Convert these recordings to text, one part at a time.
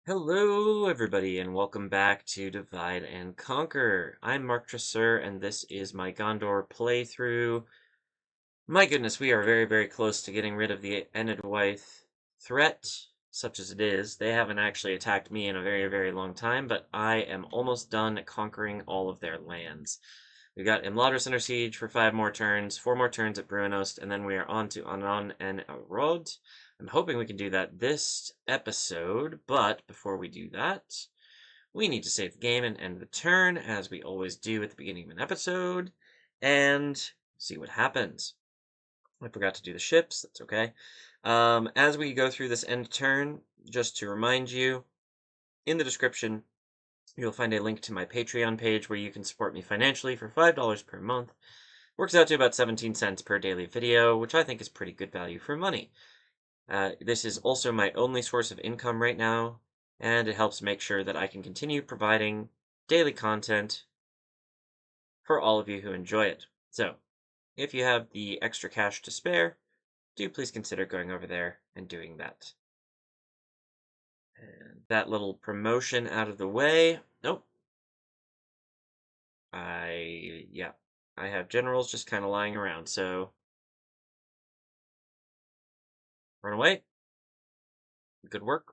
Hello, everybody, and welcome back to Divide and Conquer. I'm Mark Tressor, and this is my Gondor playthrough. My goodness, we are very, very close to getting rid of the Enedwaith threat, such as it is. They haven't actually attacked me in a very, very long time, but I am almost done conquering all of their lands. We've got Imladris under siege for 5 more turns, 4 more turns at Bruinost, and then we are on to Anon and Arod. I'm hoping we can do that this episode, but before we do that, we need to save the game and end the turn, as we always do at the beginning of an episode, and see what happens. I forgot to do the ships, that's okay. As we go through this end turn, just to remind you, in the description, you'll find a link to my Patreon page where you can support me financially for $5 per month. Works out to about 17 cents per daily video, which I think is pretty good value for money. This is also my only source of income right now, and it helps make sure that I can continue providing daily content for all of you who enjoy it. So, if you have the extra cash to spare, do please consider going over there and doing that. And that little promotion out of the way. Nope. Yeah. I have generals just kind of lying around, so run away. Good work.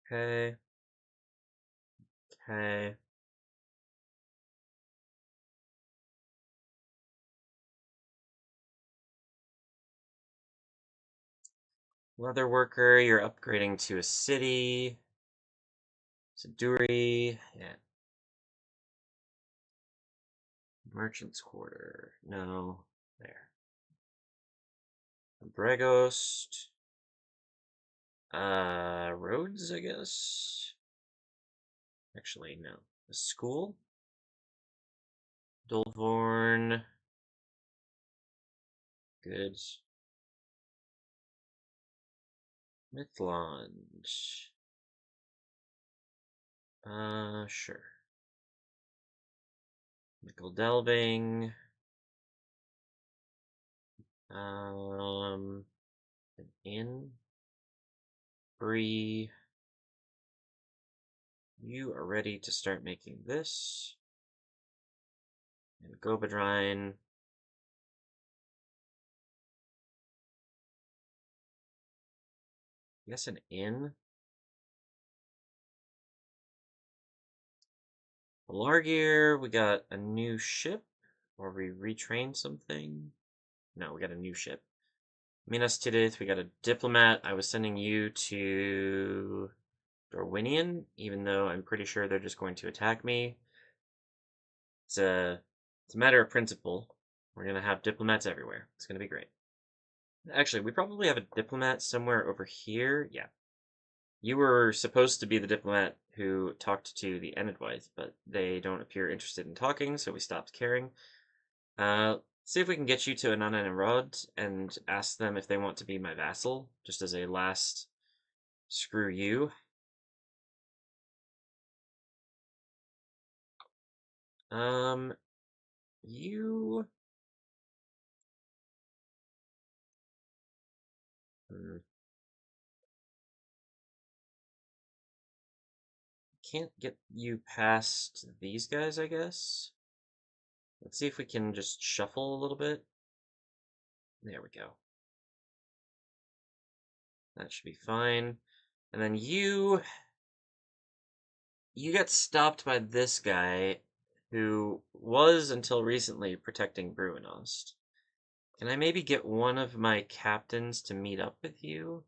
Okay. Okay. Leather worker, you're upgrading to a city. Saduri, yeah. Merchant's quarter, no. There. Bregost. Roads, I guess. Actually, no. A school? Dolvorn. Good. Mithlond. Sure. Nickel delving. An inn. Bree. You are ready to start making this. And Gobadrine. Yes, an inn. Largear, we got a new ship. Or we retrained something. No, we got a new ship. Minas Tirith, we got a diplomat. I was sending you to Dorwinian, even though I'm pretty sure they're just going to attack me. It's a matter of principle. We're gonna have diplomats everywhere. It's gonna be great. Actually, we probably have a diplomat somewhere over here. Yeah. You were supposed to be the diplomat who talked to the Enedwaith, but they don't appear interested in talking, so we stopped caring. See if we can get you to Anana and Rod and ask them if they want to be my vassal, just as a last screw you. Um, you... Can't get you past these guys, I guess. Let's see if we can just shuffle a little bit. There we go. That should be fine. And then you get stopped by this guy who was until recently protecting Bruinost. Can I maybe get one of my captains to meet up with you?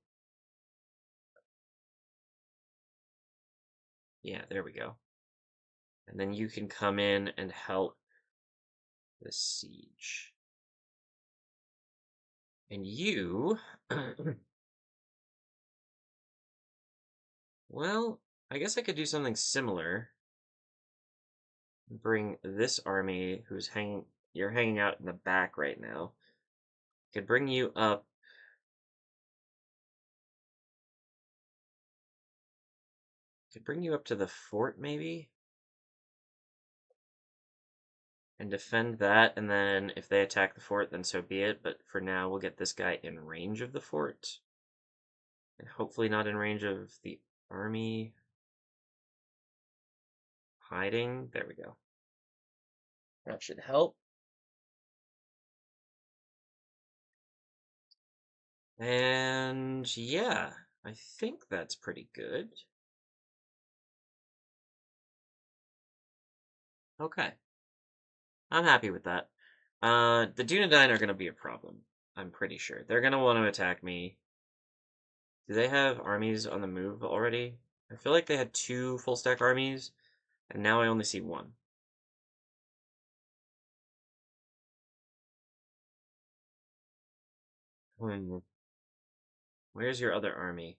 Yeah, there we go. And then you can come in and help the siege. And you... well, I guess I could do something similar. Bring this army you're hanging out in the back right now. Could bring you up. Could bring you up to the fort, maybe? and defend that, and then if they attack the fort, then so be it. But for now, we'll get this guy in range of the fort. And hopefully not in range of the army hiding. There we go. That should help. And yeah, I think that's pretty good. Okay. I'm happy with that. The Dunedain are going to be a problem. I'm pretty sure. They're going to want to attack me. Do they have armies on the move already? I feel like they had 2 full stack armies, and now I only see 1. Where's your other army?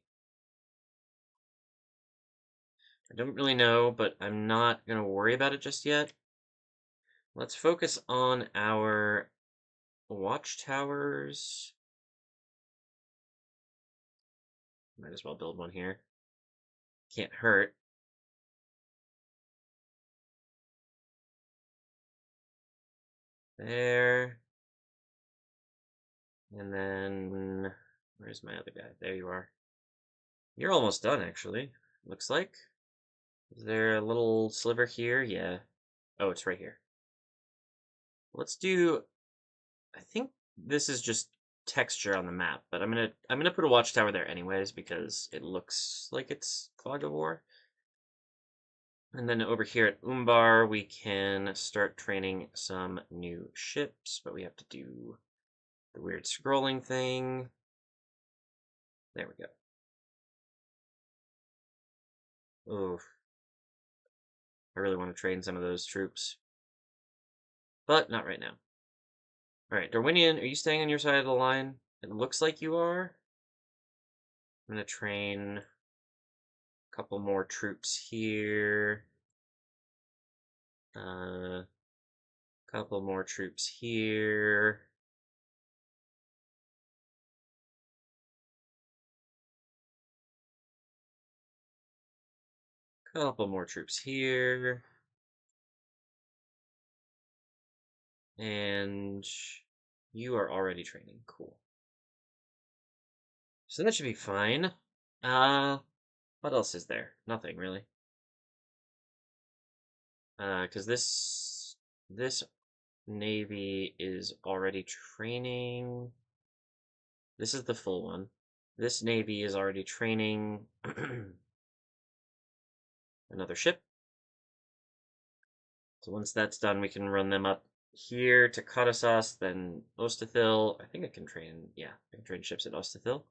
I don't really know, but I'm not going to worry about it just yet. Let's focus on our watchtowers. Might as well build one here. Can't hurt. There. And then, where's my other guy? There you are. You're almost done, actually. Looks like. Is there a little sliver here? Yeah. Oh, it's right here. Let's do, I think this is just texture on the map, but I'm gonna put a watchtower there anyways because it looks like it's Fog of War. And then over here at Umbar, we can start training some new ships, but we have to do the weird scrolling thing. There we go. Oh, I really want to train some of those troops, but not right now. All right, Darwinian, are you staying on your side of the line? It looks like you are. I'm gonna train a couple more troops here. Couple more troops here. Couple more troops here. And you are already training. Cool. So that should be fine. What else is there? Nothing really. Because this navy is already training. This is the full one. This navy is already training another ship. So once that's done, we can run them up here to Kadasas, then Ostathil. I think I can train, yeah, I can train ships at Ostathil.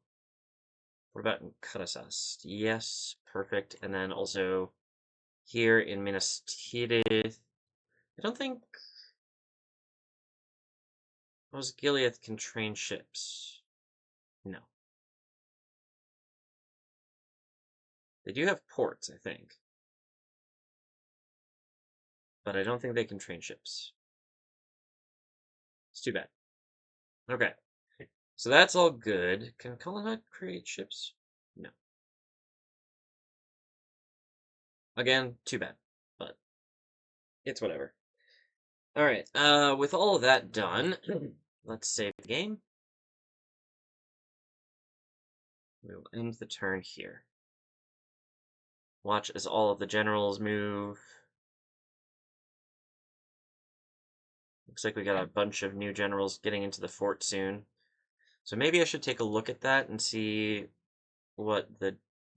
What about in Kadasas? Yes, perfect. And then also here in Minas Tirith, I don't think Osgiliath can train ships. No. They do have ports, I think. But I don't think they can train ships. It's too bad. Okay. So that's all good. Can Cullinite create ships? No. Again, too bad. But it's whatever. Alright, with all of that done, let's save the game. We'll end the turn here. Watch as all of the generals move. Looks like we got a bunch of new generals getting into the fort soon. So maybe I should take a look at that and see what the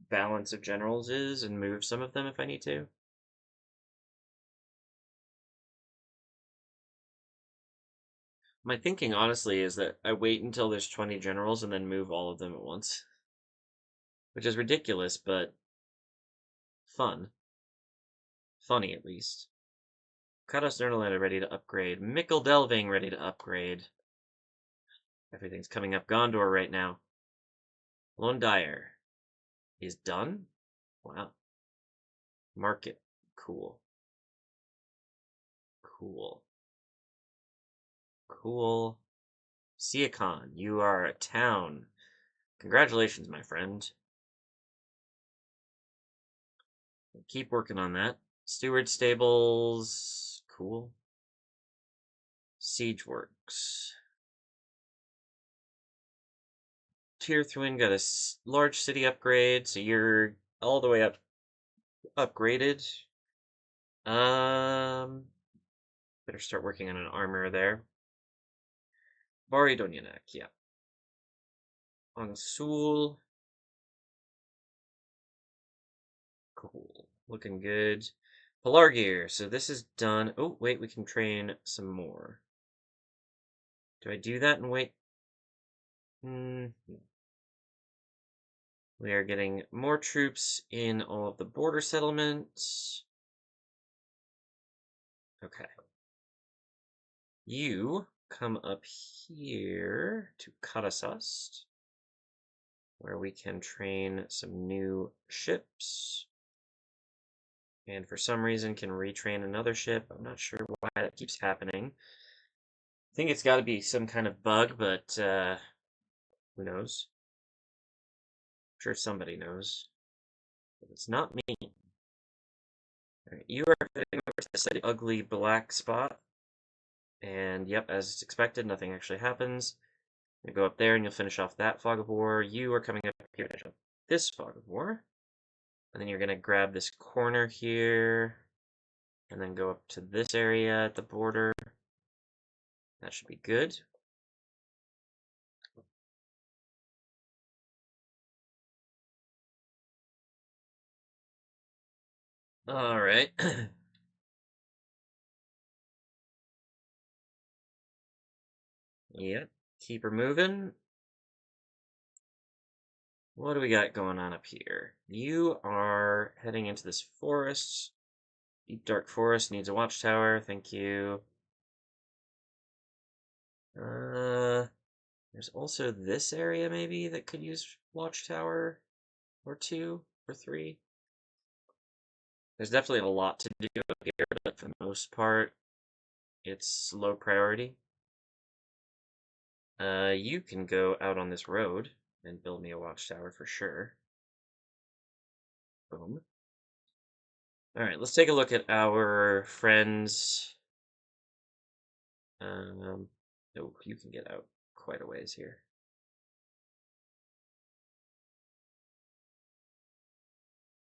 balance of generals is and move some of them if I need to. My thinking, honestly, is that I wait until there's 20 generals and then move all of them at once. Which is ridiculous, but fun. Funny, at least. Kados Nernaland ready to upgrade. Mickle Delving ready to upgrade. Everything's coming up Gondor right now. Lone Dyer is done? Wow. Market. Cool. Cool. Cool. Siakon, you are a town. Congratulations, my friend. Keep working on that. Steward stables. Cool. Siege works. Tier 3 got a large city upgrade, so you're all the way up upgraded. Better start working on an armor there. Bari Donyanak, yeah. Angsul. Cool. Looking good. Pelargir, so this is done. Oh, wait, we can train some more. Do I do that and wait? We are getting more troops in all of the border settlements. Okay. You come up here to Karasast, where we can train some new ships. And for some reason can retrain another ship. I'm not sure why that keeps happening. I think it's got to be some kind of bug, but who knows? I'm sure somebody knows. But it's not me. Alright, you are heading over to this ugly black spot. And yep, as expected, nothing actually happens. You go up there and you'll finish off that fog of war. You are coming up here to finish up this fog of war. And then you're going to grab this corner here. And then go up to this area at the border. That should be good. Alright. Yep, keep her moving. What do we got going on up here? You are heading into this forest. Deep dark forest needs a watchtower. Thank you. There's also this area maybe that could use watchtower or 2 or 3. There's definitely a lot to do here, but for the most part, it's low priority. You can go out on this road and build me a watchtower for sure. Boom. Alright, let's take a look at our friends. Oh, you can get out quite a ways here.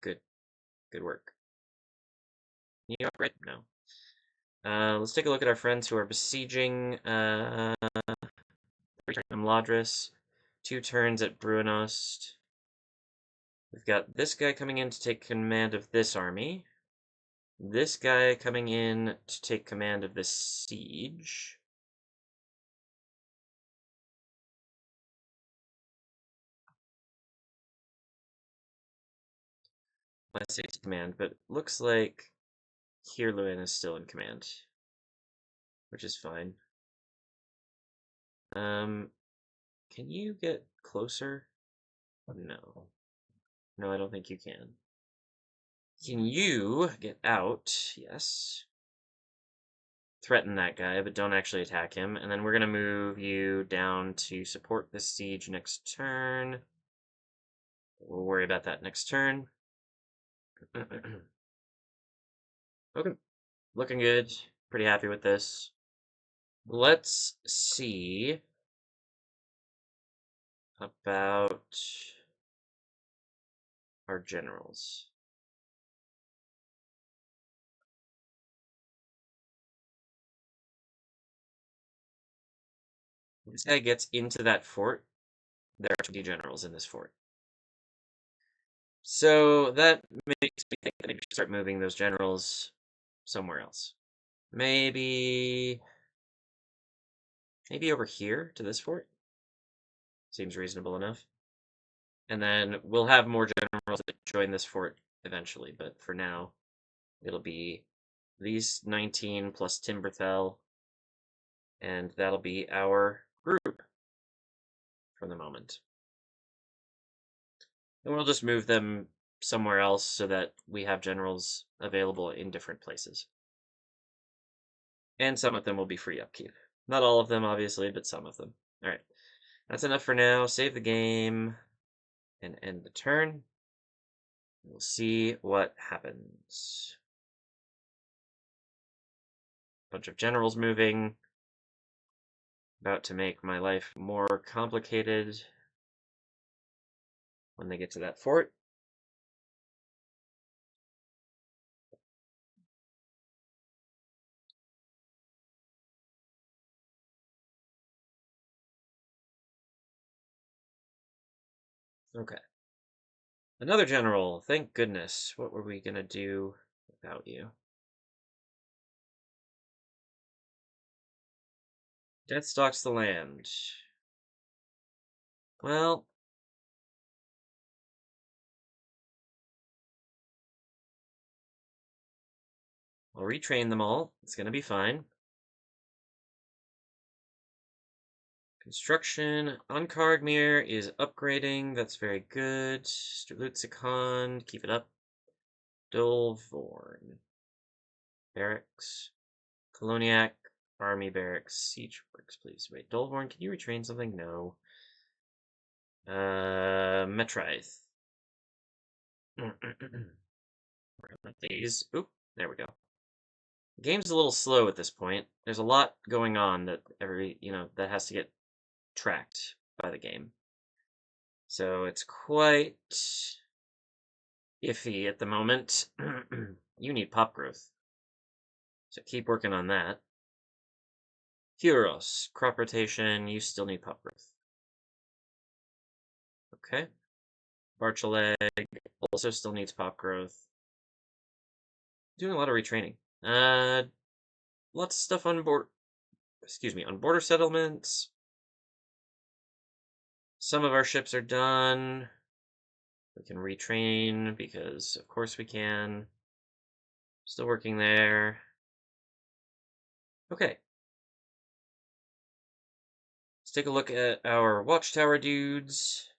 Good. Good work. You right now. Let's take a look at our friends who are besieging Ladris. 2 turns at Bruinost. We've got this guy coming in to take command of this army. This guy coming in to take command of this siege. I say to command, but looks like Kirluin is still in command, which is fine. Can you get closer? No. No, I don't think you can. Can you get out? Yes. Threaten that guy, but don't actually attack him. And then we're going to move you down to support this siege next turn. We'll worry about that next turn. Okay. Looking good. Pretty happy with this. Let's see about our generals. When this guy gets into that fort, there are 20 generals in this fort. So that makes me think that maybe we should start moving those generals somewhere else. Maybe over here to this fort. Seems reasonable enough. And then we'll have more generals that join this fort eventually, but for now, it'll be these 19 plus Timberfell, and that'll be our group for the moment. And we'll just move them somewhere else so that we have generals available in different places. And some of them will be free upkeep. Not all of them, obviously, but some of them. Alright, that's enough for now. Save the game and end the turn. We'll see what happens. Bunch of generals moving. about to make my life more complicated when they get to that fort. Okay. Another general, thank goodness. What were we gonna do without you? Death stalks the land. Well, I'll retrain them all. It's gonna be fine. Construction on Cardmere is upgrading. That's very good. Strelutsikon, keep it up. Dolvorn. Barracks. Koloniak. Army barracks. Siege works, please. Wait, Dolvorn, can you retrain something? No. Metraith. These. Oop, there we go. The game's a little slow at this point. There's a lot going on that that has to get tracked by the game. So it's quite iffy at the moment. You need pop growth. So keep working on that. Huros, crop rotation, you still need pop growth. Okay. Barchaleg also still needs pop growth. Doing a lot of retraining. Lots of stuff on board. Excuse me, on border settlements. Some of our ships are done. We can retrain because, of course, we can. Still working there. Okay. Let's take a look at our watchtower dudes.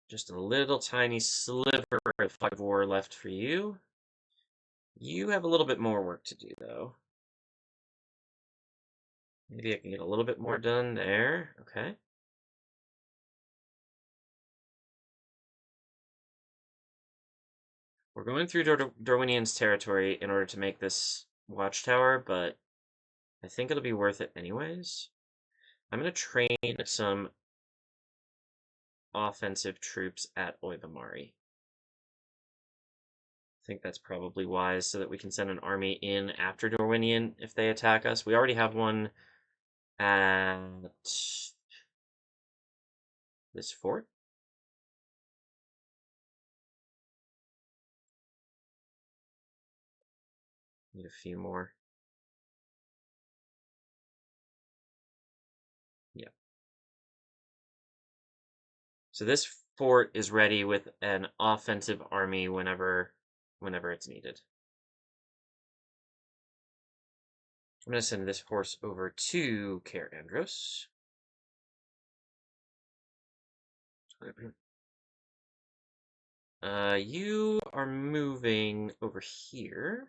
Just a little tiny sliver of fog of war left for you. You have a little bit more work to do, though. Maybe I can get a little bit more done there. Okay. We're going through Dorwinian's territory in order to make this watchtower, but I think it'll be worth it anyways. I'm going to train some offensive troops at Oibamari. I think that's probably wise so that we can send an army in after Dorwinian if they attack us. We already have one at this fort. Need a few more. Yeah. So this fort is ready with an offensive army whenever it's needed. I'm going to send this horse over to Caer Andros. You are moving over here.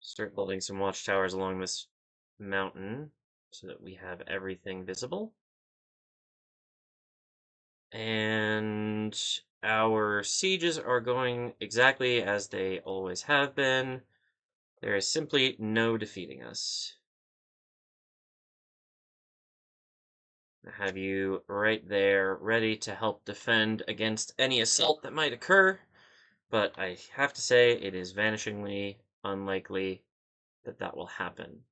Start building some watchtowers along this mountain so that we have everything visible. And our sieges are going exactly as they always have been. There is simply no defeating us. I have you right there ready to help defend against any assault that might occur, but I have to say it is vanishingly unlikely that that will happen.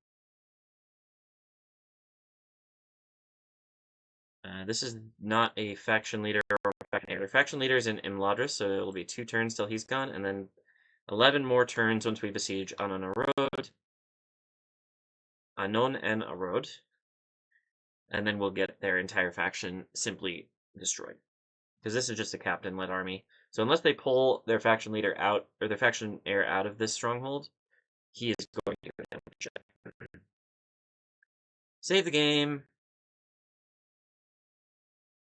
This is not a faction leader or faction leader. Faction leader is in Imladris, so it'll be 2 turns till he's gone, and then 11 more turns once we besiege Anon and Arod, and then we'll get their entire faction simply destroyed. Because this is just a captain-led army. So unless they pull their faction leader out, or their faction heir out of this stronghold, he is going to get a check. Save the game.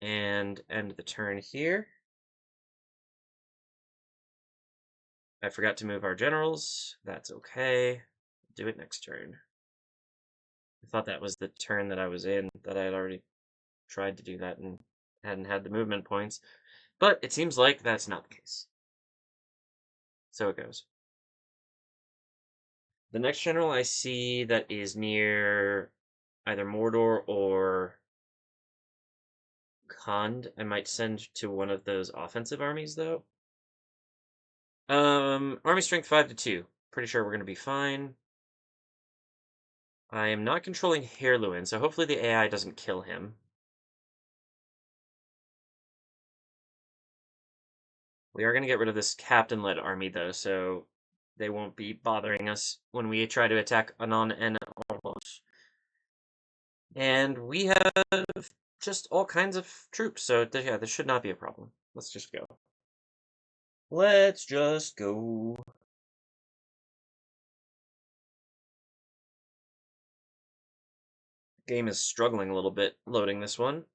And end the turn here. I forgot to move our generals. That's okay. Do it next turn. I thought that was the turn that I was in, that I had already tried to do that and hadn't had the movement points. But it seems like that's not the case. So it goes. The next general I see that is near either Mordor or Khand, I might send to one of those offensive armies, though. Army strength 5 to 2. Pretty sure we're going to be fine. I am not controlling Heirluin, so hopefully the AI doesn't kill him. We are going to get rid of this captain-led army, though, so they won't be bothering us when we try to attack Anon and Orlos. And we have just all kinds of troops, so yeah, this should not be a problem. Let's just go. Let's just go. Game is struggling a little bit loading this one.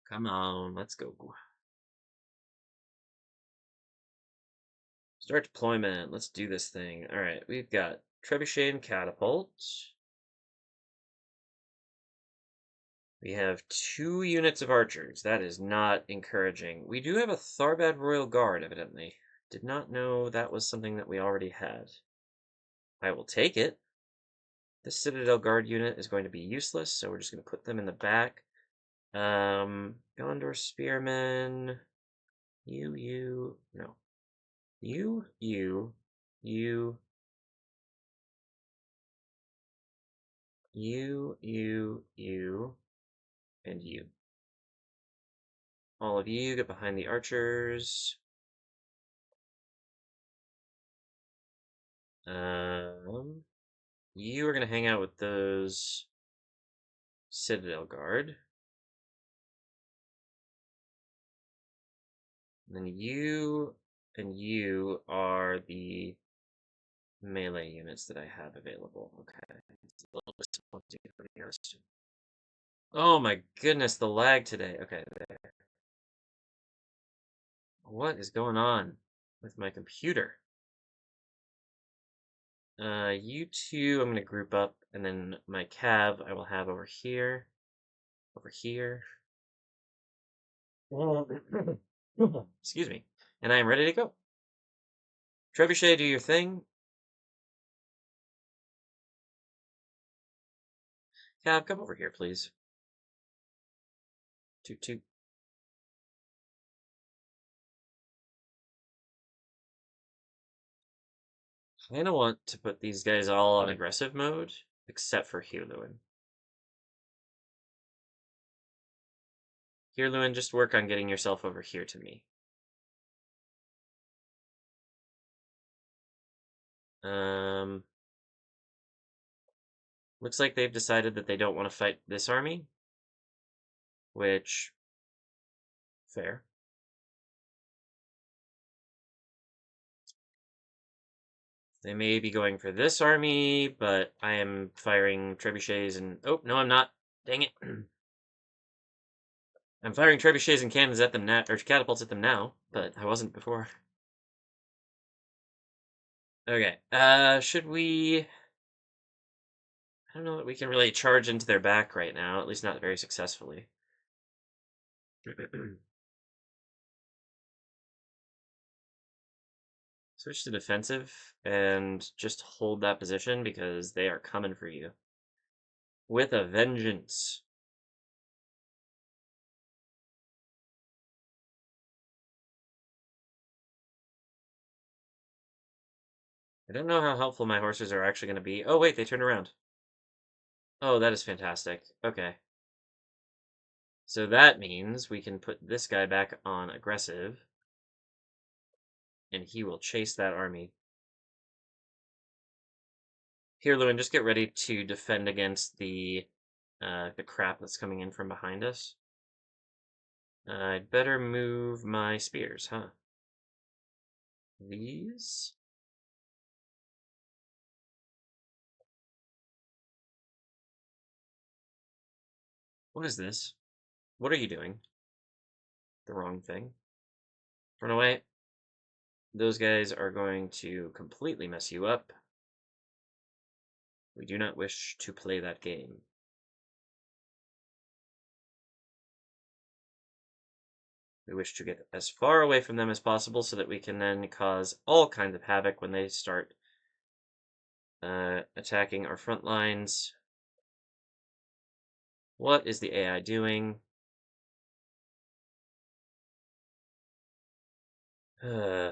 Come on, let's go. Start deployment. Let's do this thing. All right, we've got Trebuchet and Catapult. We have 2 units of archers. That is not encouraging. We do have a Tharbad Royal Guard, evidently. Did not know that was something that we already had. I will take it. The Citadel Guard unit is going to be useless, so we're just going to put them in the back. Gondor Spearmen. No. You, you, you, and you. All of you get behind the archers. You are going to hang out with those Citadel Guard. And then you and you are the melee units that I have available. Okay. It's a little disappointing for the garrison. Oh my goodness, the lag today. Okay, there. What is going on with my computer? You two, I'm going to group up, and then my cav I will have over here. Over here. Excuse me. And I am ready to go. Trebuchet, do your thing. Cav, come over here, please. Toot toot. I kind of want to put these guys all on aggressive mode, except for Heirluin. Heirluin, just work on getting yourself over here to me. Looks like they've decided that they don't want to fight this army, which, fair. They may be going for this army, but I am firing trebuchets and... Oh, no, I'm not. Dang it. I'm firing trebuchets and cannons at them now, or catapults at them now, but I wasn't before. Okay, should we... I don't know that we can really charge into their back right now, at least not very successfully. Switch to defensive and just hold that position because they are coming for you. With a vengeance. I don't know how helpful my horses are actually going to be. Oh, wait, they turned around. Oh, that is fantastic. Okay. So that means we can put this guy back on aggressive, and he will chase that army. Here, Lewin, just get ready to defend against the crap that's coming in from behind us. I'd better move my spears, huh? These? What is this? What are you doing? The wrong thing. Run away. Those guys are going to completely mess you up. We do not wish to play that game. We wish to get as far away from them as possible so that we can then cause all kinds of havoc when they start attacking our front lines. What is the AI doing? Uh,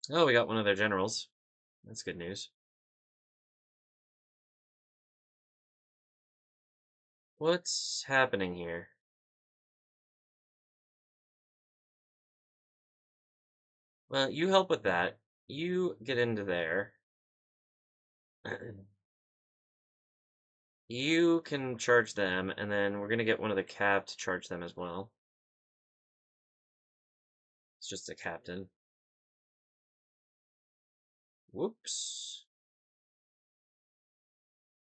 oh, we got one of their generals. That's good news. What's happening here? Well, you help with that. You get into there. You can charge them, and then we're gonna get one of the cav to charge them as well. It's just a captain. Whoops.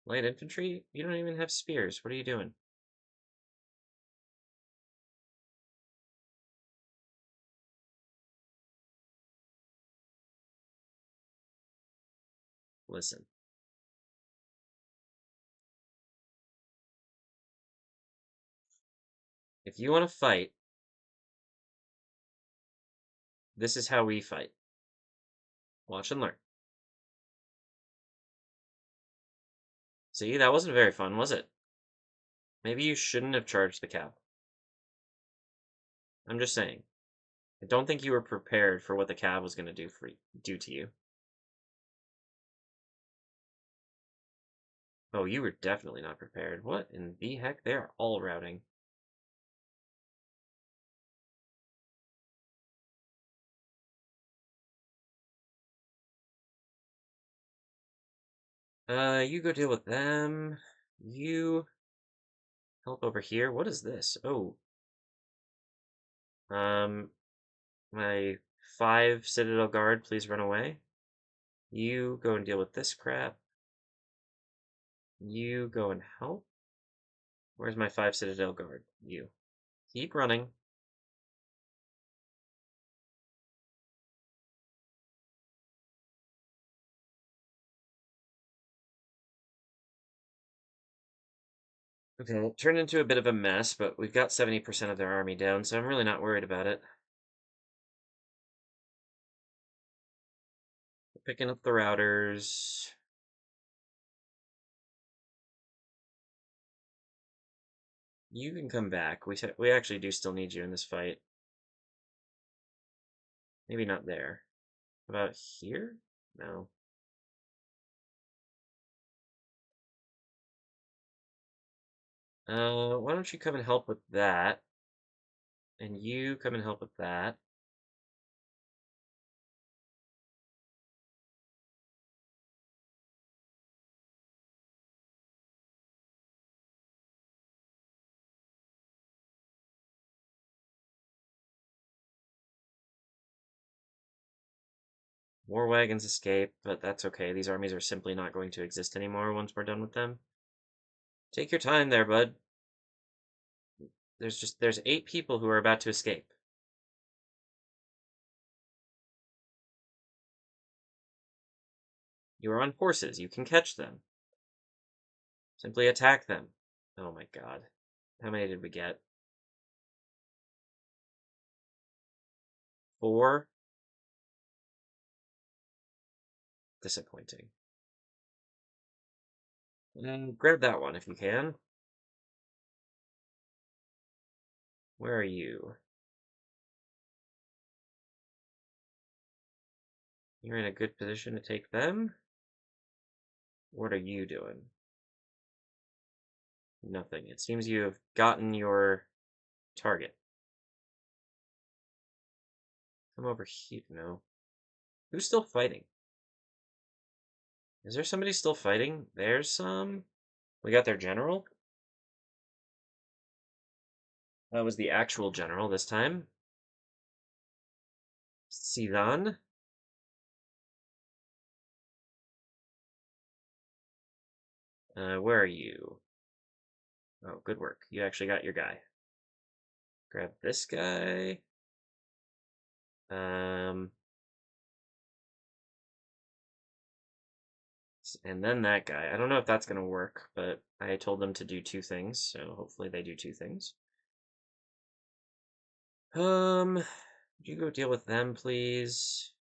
Light infantry? You don't even have spears. What are you doing? Listen. If you want to fight, this is how we fight. Watch and learn. See, that wasn't very fun, was it? Maybe you shouldn't have charged the cav. I'm just saying. I don't think you were prepared for what the cav was going to do to you. Oh, you were definitely not prepared. What in the heck? They are all routing. You go deal with them. You help over here. What is this? Oh. My 5 Citadel Guard, please run away. You go and deal with this crap. You go and help. Where's my 5 Citadel Guard? You. Keep running. Okay, it turned into a bit of a mess, but we've got 70% of their army down, so I'm really not worried about it. Picking up the routers. You can come back. We actually do still need you in this fight. Maybe not there. About here? No. Why don't you come and help with that? And you come and help with that. War wagons escape, but that's okay. These armies are simply not going to exist anymore once we're done with them. Take your time there, bud. There's 8 people who are about to escape. You are on horses. You can catch them. Simply attack them. Oh my god. How many did we get? 4? Disappointing. Grab that one if you can. Where are you? You're in a good position to take them? What are you doing? Nothing. It seems you have gotten your target. Come over here. No. Who's still fighting? Is there somebody still fighting? There's some. We got their general. That was the actual general this time. Sidan. Where are you? Oh, good work. You actually got your guy. Grab this guy. And then that guy. I don't know if that's going to work, but I told them to do two things, so hopefully they do two things. Would you go deal with them, please?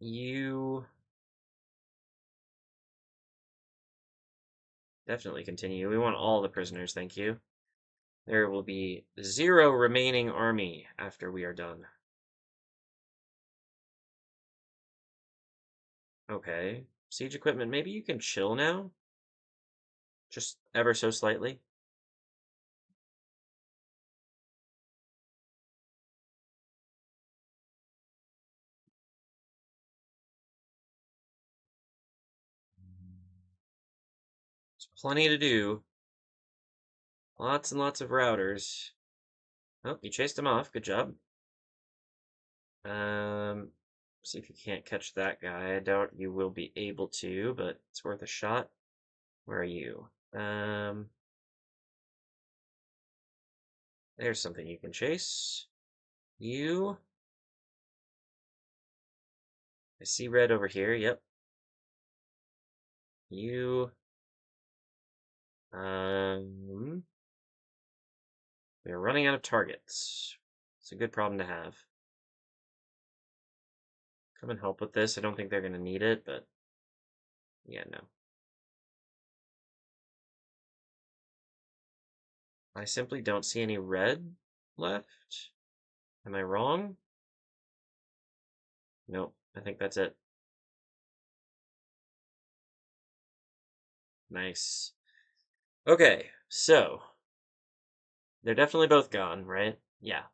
You definitely continue. We want all the prisoners, thank you. There will be 0 remaining army after we are done. Okay. Siege equipment, maybe you can chill now? Just ever so slightly? There's plenty to do. Lots and lots of routers. Oh, you chased him off. Good job. See if you can't catch that guy. I doubt you will be able to, but it's worth a shot. Where are you? There's something you can chase. You. I see red over here. Yep. You. We're running out of targets. It's a good problem to have. Come and help with this. I don't think they're going to need it, but yeah, no. I simply don't see any red left. Am I wrong? Nope, I think that's it. Nice. Okay, so they're definitely both gone, right? Yeah.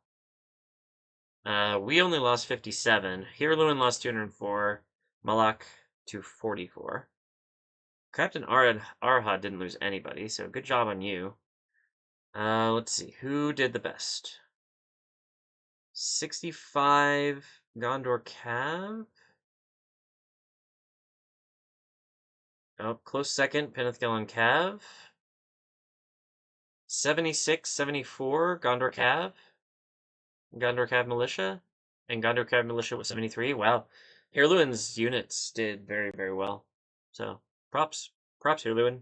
We only lost 57. Hirluin lost 204. Malak 244. Captain Arha didn't lose anybody, so good job on you. Let's see. Who did the best? 65 Gondor Cav? Oh, close second, Penethgalen Cav. 76, 74 Gondor Cav. Gondor Cav Militia. And Gondor Cav Militia was 73. Wow. Heirluin's units did very, very well. So, props. Props, Heirluin.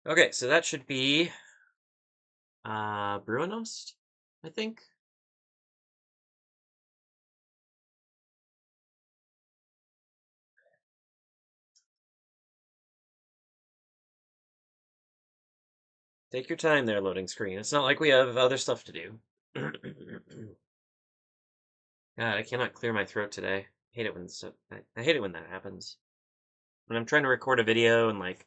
Okay, so that should be Bruinost, I think. Take your time there, loading screen. It's not like we have other stuff to do. God, I cannot clear my throat today. I hate it when I hate it when that happens. When I'm trying to record a video and like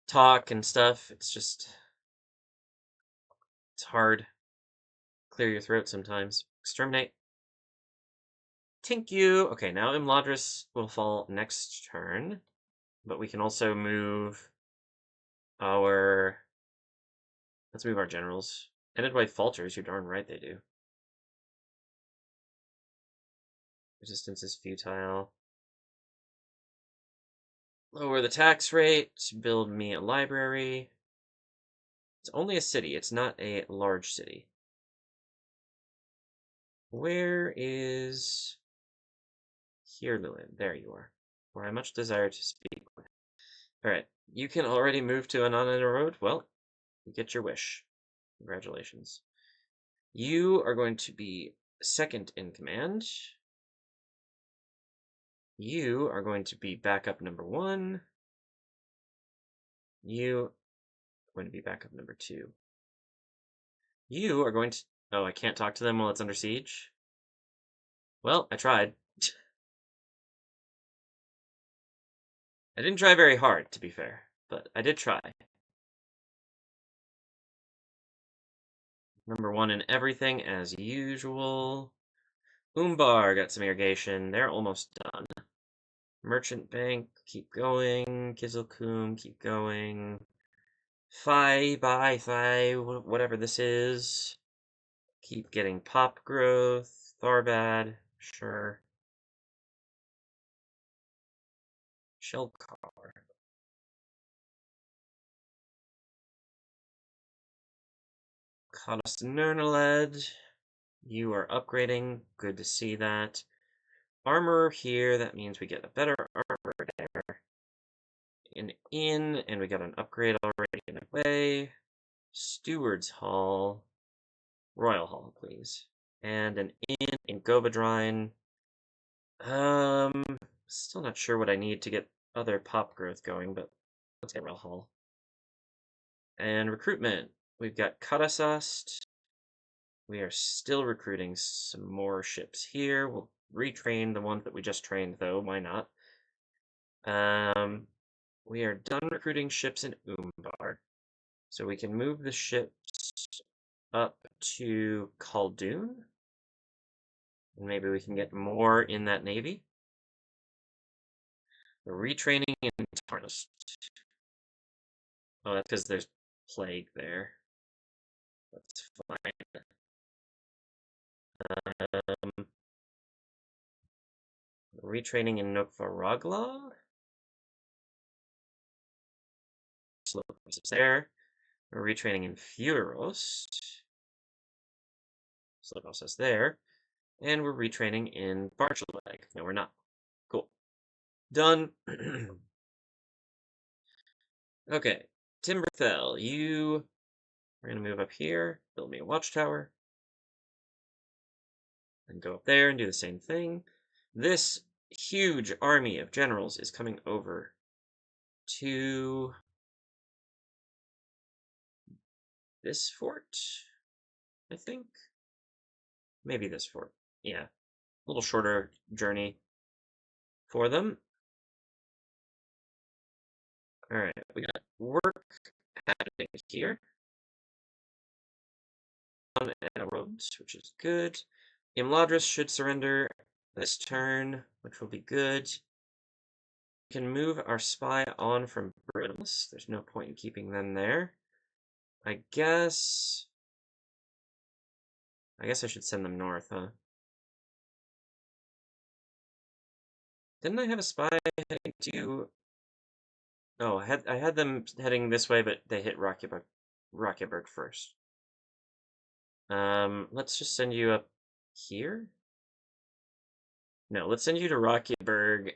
talk and stuff, it's hard. Clear your throat sometimes. Exterminate. Thank you. Okay, now Imladris will fall next turn, but we can also move our. Let's move our generals. Enedwaith falters. You're darn right they do. Resistance is futile. Lower the tax rate. Build me a library. It's only a city. It's not a large city. Where is Hirluin? There you are. Where I much desire to speak with. Alright, you can already move to Anana Road. Well, you get your wish. Congratulations. You are going to be second in command. You are going to be backup number 1. You are going to be backup number 2. You are going to... Oh, I can't talk to them while it's under siege? Well, I tried. I didn't try very hard, to be fair, but I did try. Number 1 in everything, as usual. Umbar got some irrigation. They're almost done. Merchant Bank, keep going. Kizilkum, keep going. Thai, whatever this is. Keep getting pop growth. Tharbad, sure. Shell car. Nernaled. You are upgrading. Good to see that. Armor here, that means we get a better armor there. An inn, and we got an upgrade already in the way. Steward's Hall. Royal Hall, please. And an inn in Gobadrine. Still not sure what I need to get other pop growth going, but let's get Royal Hall. And recruitment. We've got Karasast. We are still recruiting some more ships here. We'll retrain the ones that we just trained, though. Why not? We are done recruiting ships in Umbar. So we can move the ships up to Khaldun. And maybe we can get more in that navy. We're retraining in Tarnus. Oh, that's because there's plague there. That's fine. Retraining in Nokvaragla. Slow process there. We're retraining in Furos. Slow process there. And we're retraining in Barchaleg. No, we're not. Cool. Done. Okay. Timberfell, we're gonna move up here, build me a watchtower. And go up there and do the same thing. This huge army of generals is coming over to this fort, I think. Maybe this fort. Yeah. A little shorter journey for them. Alright, we got work happening here. On roads, which is good. Imladris should surrender this turn, which will be good. We can move our spy on from Brittles. There's no point in keeping them there. I guess I should send them north, huh? Didn't I have a spy heading to... Oh, I had them heading this way, but they hit Rocketburg first. Let's just send you up here? No, let's send you to Rocketburg.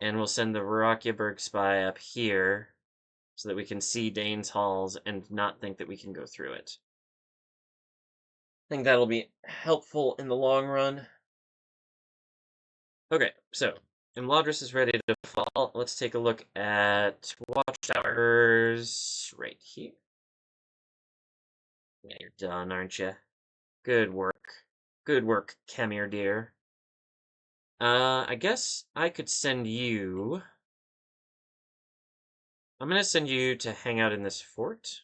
And we'll send the Rocketburg spy up here so that we can see Dane's halls and not think that we can go through it. I think that'll be helpful in the long run. Okay, so Imladris is ready to fall. Let's take a look at watchtowers right here. Yeah, you're done, aren't you? Good work. Good work, Kemir dear. I guess I could send you... I'm gonna send you to hang out in this fort.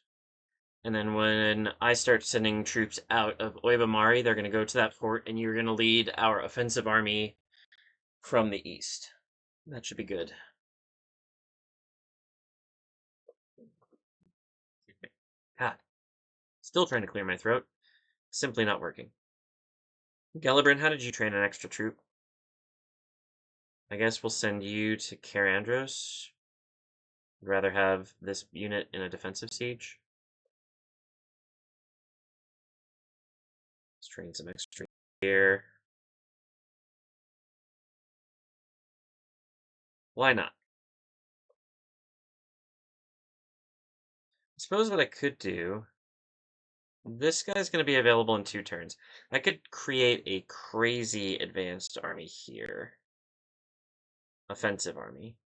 And then when I start sending troops out of Oibamari, they're gonna go to that fort, and you're gonna lead our offensive army from the east. That should be good. Ah, still trying to clear my throat. Simply not working. Gellibrand, how did you train an extra troop? I guess we'll send you to Karandros. I'd rather have this unit in a defensive siege. Let's train some extra here. Why not? I suppose what I could do... This guy's going to be available in 2 turns. I could create a crazy advanced army here. Offensive army.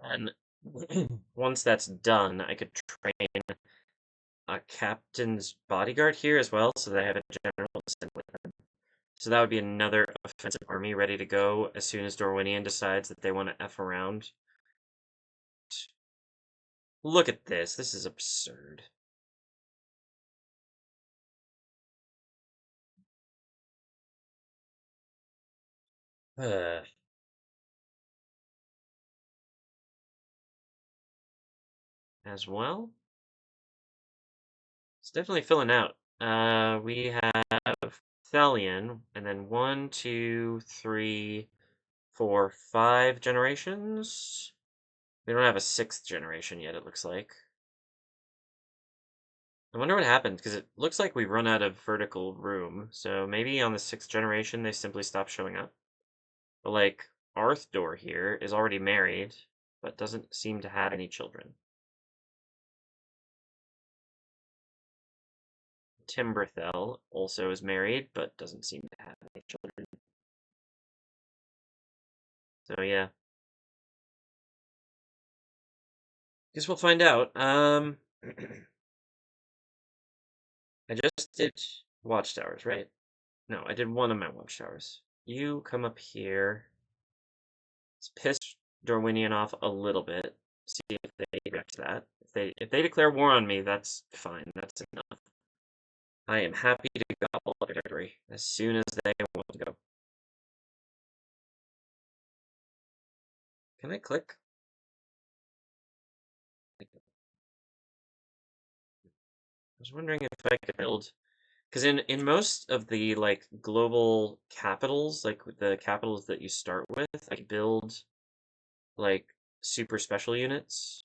And once that's done, I could train a captain's bodyguard here as well, so that I have a general to send with them. So that would be another offensive army ready to go as soon as Dorwinian decides that they want to F around. Look at this. This is absurd. as well. It's definitely filling out. We have Thelian, and then 1, 2, 3, 4, 5 generations. We don't have a 6th generation yet, it looks like. I wonder what happened, because it looks like we run out of vertical room, so maybe on the 6th generation they simply stop showing up. But like, Arthdor here is already married, but doesn't seem to have any children. Timberthel also is married, but doesn't seem to have any children. So yeah. Guess we'll find out. I just did watchtowers, right? No, I did one of my watchtowers. You come up here. Let's piss Dorwinian off a little bit. See if they react to that. If they declare war on me, that's fine. That's enough. I am happy to gobble up territory as soon as they want to go. Can I click? I was wondering if I could build, because in most of the like global capitals, like the capitals that you start with, I could build like super special units,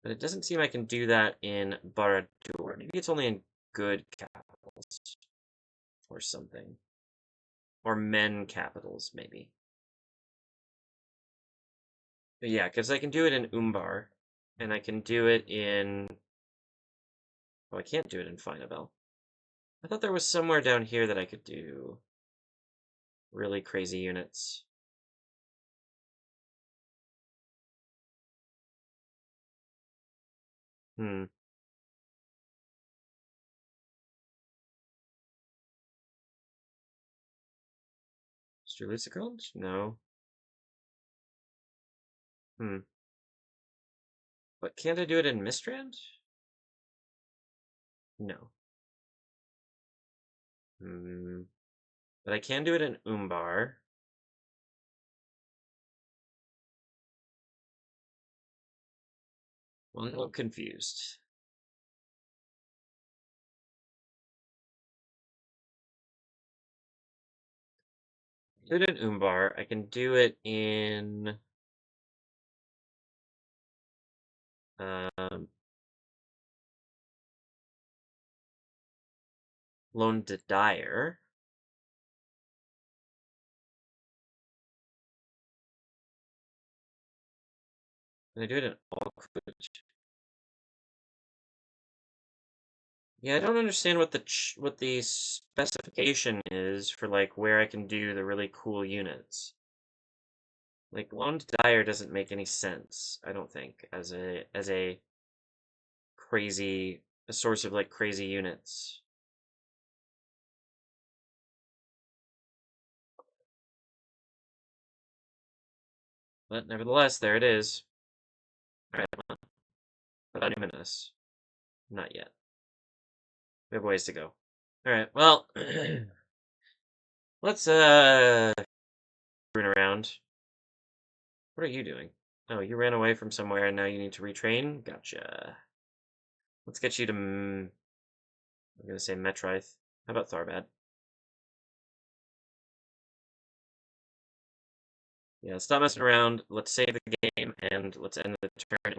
but it doesn't seem I can do that in Barad-dûr. Maybe it's only in good capitals or something, or men capitals maybe. But yeah, because I can do it in Umbar, and I can do it in. Oh, I can't do it in Finabel. I thought there was somewhere down here that I could do really crazy units. Hmm. Strelitzicond? No. Hmm. But can't I do it in Mistrand? No. Hmm. But I can do it in Umbar. Well, I'm a little confused. Do it in Umbar. I can do it in um, Lone de Dyer. Can I do it in Alkwood? Yeah, I don't understand what the specification is for like where I can do the really cool units. Like Lone de Dyer doesn't make any sense, I don't think, as a crazy a source of like crazy units. But nevertheless, there it is. Alright, without even this. Not yet. We have ways to go. Alright, well, let's run around. What are you doing? Oh, you ran away from somewhere and now you need to retrain? Gotcha. Let's get you to, I'm gonna say Metrith. How about Tharbad? Yeah, stop messing around. Let's save the game and let's end the turn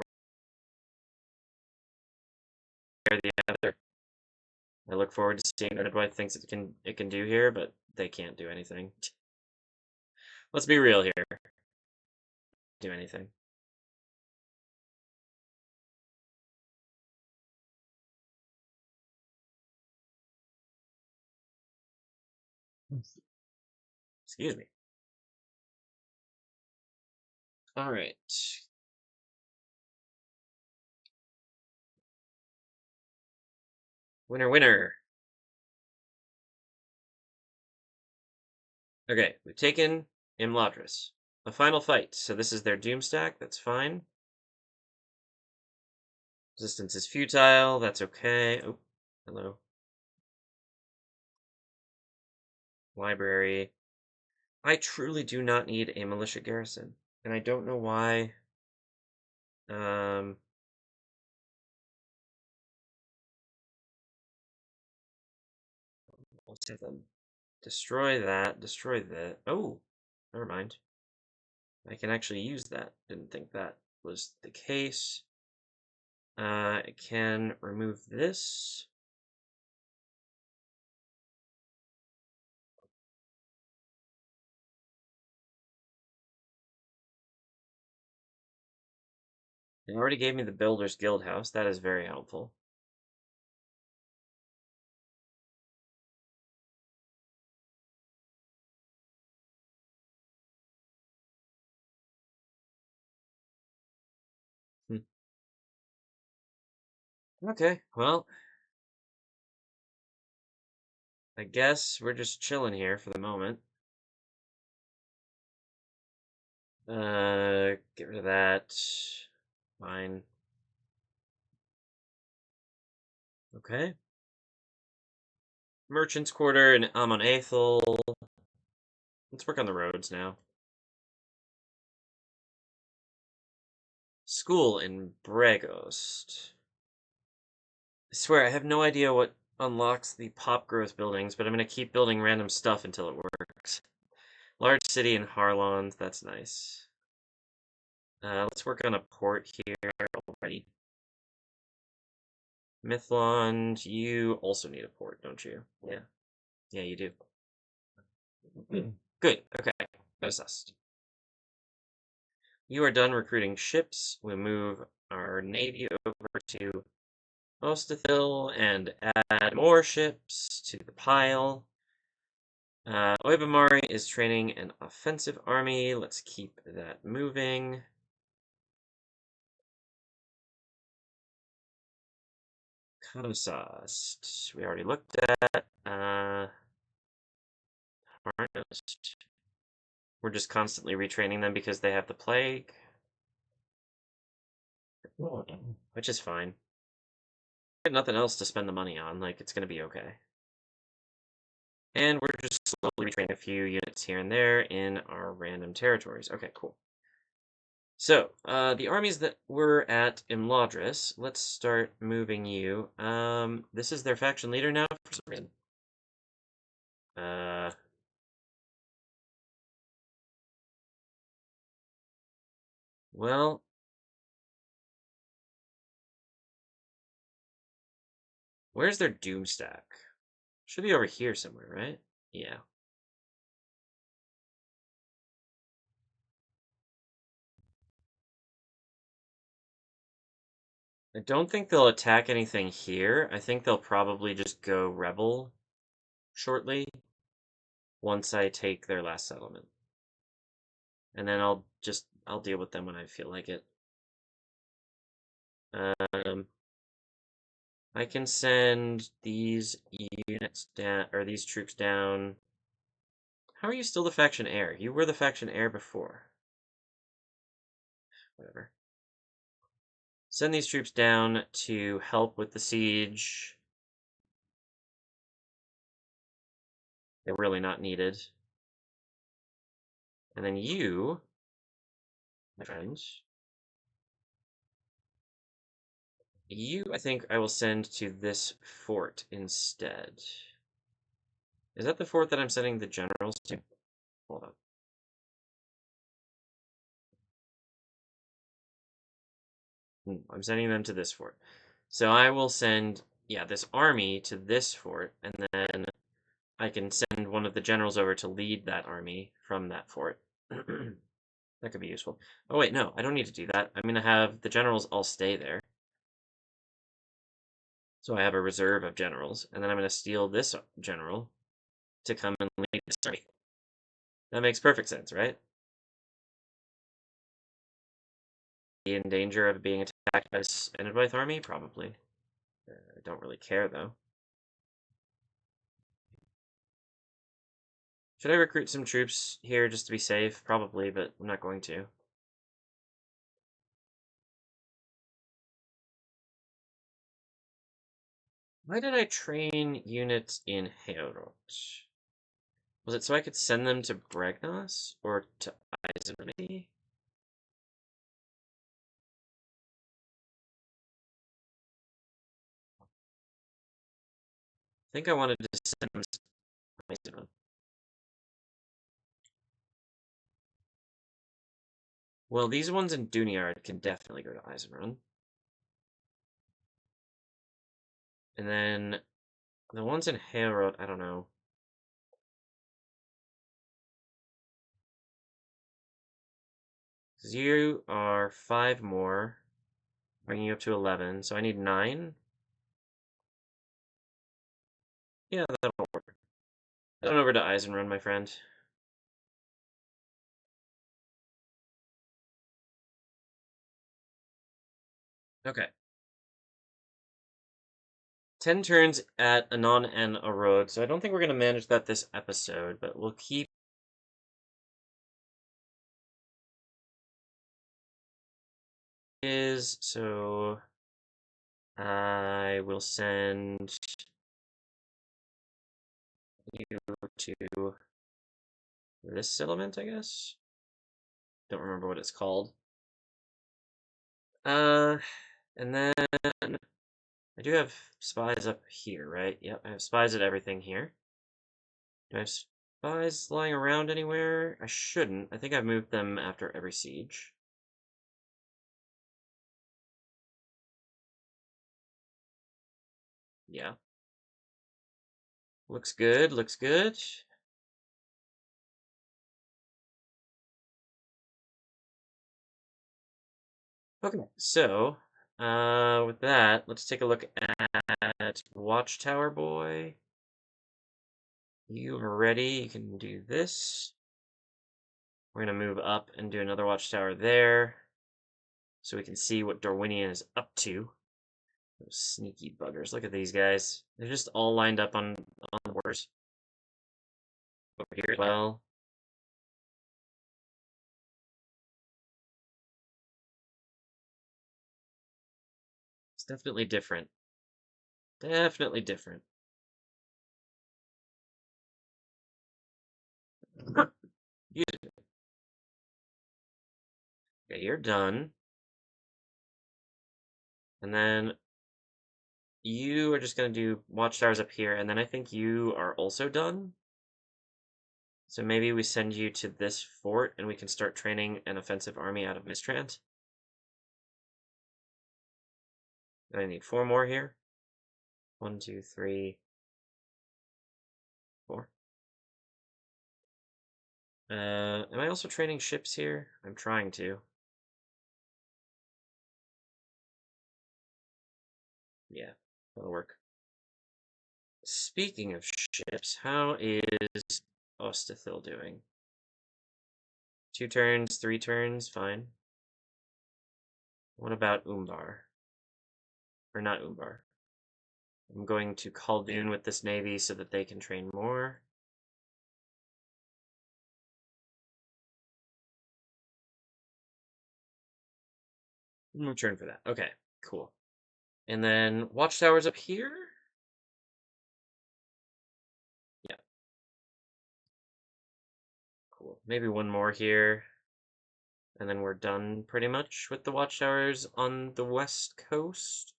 where the other. I look forward to seeing what Enedwaith thinks it can do here, but they can't do anything. Let's be real here. Do anything. Excuse me. All right. Winner, winner. Okay, we've taken Imladris. A final fight. So this is their doom stack. That's fine. Resistance is futile. That's okay. Oh, hello. Library. I truly do not need a militia garrison, and I don't know why. Um, We'll save them. Destroy that. Destroy that. Oh, never mind. I can actually use that. Didn't think that was the case. I can remove this. It already gave me the Builder's Guild house. That is very helpful. Okay, well, I guess we're just chilling here for the moment. Get rid of that. Fine. Okay. Merchant's Quarter and Amon Aethel. Let's work on the roads now. School in Bregost. I swear, I have no idea what unlocks the pop growth buildings, but I'm going to keep building random stuff until it works. Large city in Harlond, that's nice. Let's work on a port here already. Mithlond, you also need a port, don't you? Yeah. Yeah, you do. Good, okay. Assessed. You are done recruiting ships. We move our navy over to Ostathil and add more ships to the pile. Oibamari is training an offensive army. Let's keep that moving. Kadosast. We already looked at. We're just constantly retraining them because they have the plague. Which is fine. We have nothing else to spend the money on. Like, it's gonna be okay. And we're just slowly retraining a few units here and there in our random territories. Okay, cool. So, the armies that were at Imladris, let's start moving you. This is their faction leader now for some reason. Well, where's their doom stack? Should be over here somewhere, right? Yeah. I don't think they'll attack anything here. I think they'll probably just go rebel shortly once I take their last settlement. And then I'll deal with them when I feel like it. I can send these units down, or these troops down. How are you still the faction heir? You were the faction heir before. Whatever. Send these troops down to help with the siege. They're really not needed. And then you, my friend, you, I think I will send to this fort instead. Is that the fort that I'm sending the generals to? Hold on. I'm sending them to this fort. So I will send, yeah, this army to this fort, and then I can send one of the generals over to lead that army from that fort. That could be useful. Oh wait, no, I don't need to do that. I'm going to have the generals all stay there. So I have a reserve of generals, and then I'm going to steal this general to come and lead this army. That makes perfect sense, right? In danger of being attacked by this Enedwaith army? Probably. I don't really care, though. Should I recruit some troops here just to be safe? Probably, but I'm not going to. Why did I train units in Heorot? Was it so I could send them to Bregnos? Or to Eisenrich? I think I wanted to send them Eisenrun. Well, these ones in Dunyard can definitely go to Eisenrun. And then the ones in Hailroad, I don't know. Because you are 5 more, bringing you up to 11. So I need 9. Yeah, that'll work. Head on over to Eisenrun, my friend. Okay. 10 turns at Anon and a road, so I don't think we're going to manage that this episode, but we'll keep so I will send you to this settlement, I guess. Don't remember what it's called. And then I do have spies up here, right? Yep, I have spies at everything here. Do I have spies lying around anywhere? I shouldn't. I think I've moved them after every siege. Yeah. Looks good, looks good. Okay, so, with that, let's take a look at Watchtower Boy. You are ready, you can do this. We're gonna move up and do another Watchtower there, so we can see what Darwinian is up to. Those sneaky buggers, look at these guys. They're just all lined up on the borders. Over here as well. It's definitely different. Definitely different. Okay, you're done. And then you are just going to do watchtowers up here, and then I think you are also done. So maybe we send you to this fort, and we can start training an offensive army out of Mistrand. I need 4 more here. 1, 2, 3, 4. Am I also training ships here? I'm trying to. Yeah, that'll work. Speaking of ships, how is Ostithil doing? 2 turns, 3 turns, fine. What about Umbar? Or not Umbar. I'm going to Khaldun with this navy so that they can train more. No turn for that. Okay, cool. And then watchtowers up here? Yeah. Cool. Maybe one more here. And then we're done pretty much with the watchtowers on the west coast.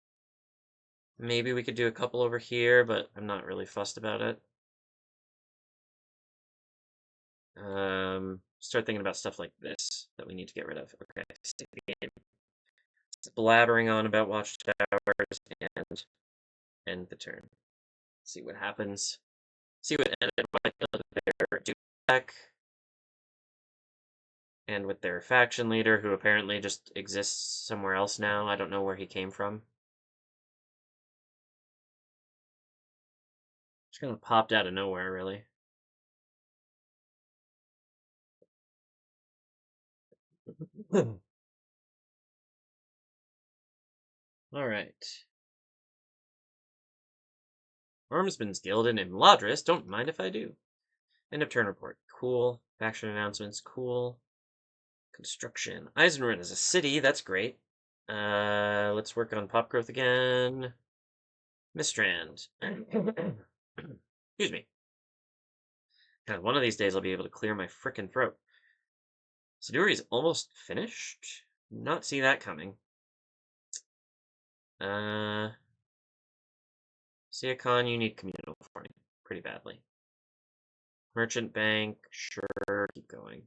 Maybe we could do a couple over here, but I'm not really fussed about it. Start thinking about stuff like this that we need to get rid of. Okay, save the game. It's blabbering on about watchtowers and end the turn. See what happens. See what Enedwaith does with their deck and with their faction leader, who apparently just exists somewhere else now. I don't know where he came from. Just kind of popped out of nowhere, really. All right. Ormsman's Guild in Imladris. Don't mind if I do. End of turn report. Cool. Faction announcements. Cool. Construction. Eisenrun is a city. That's great. Let's work on pop growth again. Mistrand. Excuse me. God, one of these days I'll be able to clear my frickin' throat. Siduri's almost finished? Not see that coming. Siakon, you need communal farming pretty badly. Merchant bank, sure, keep going.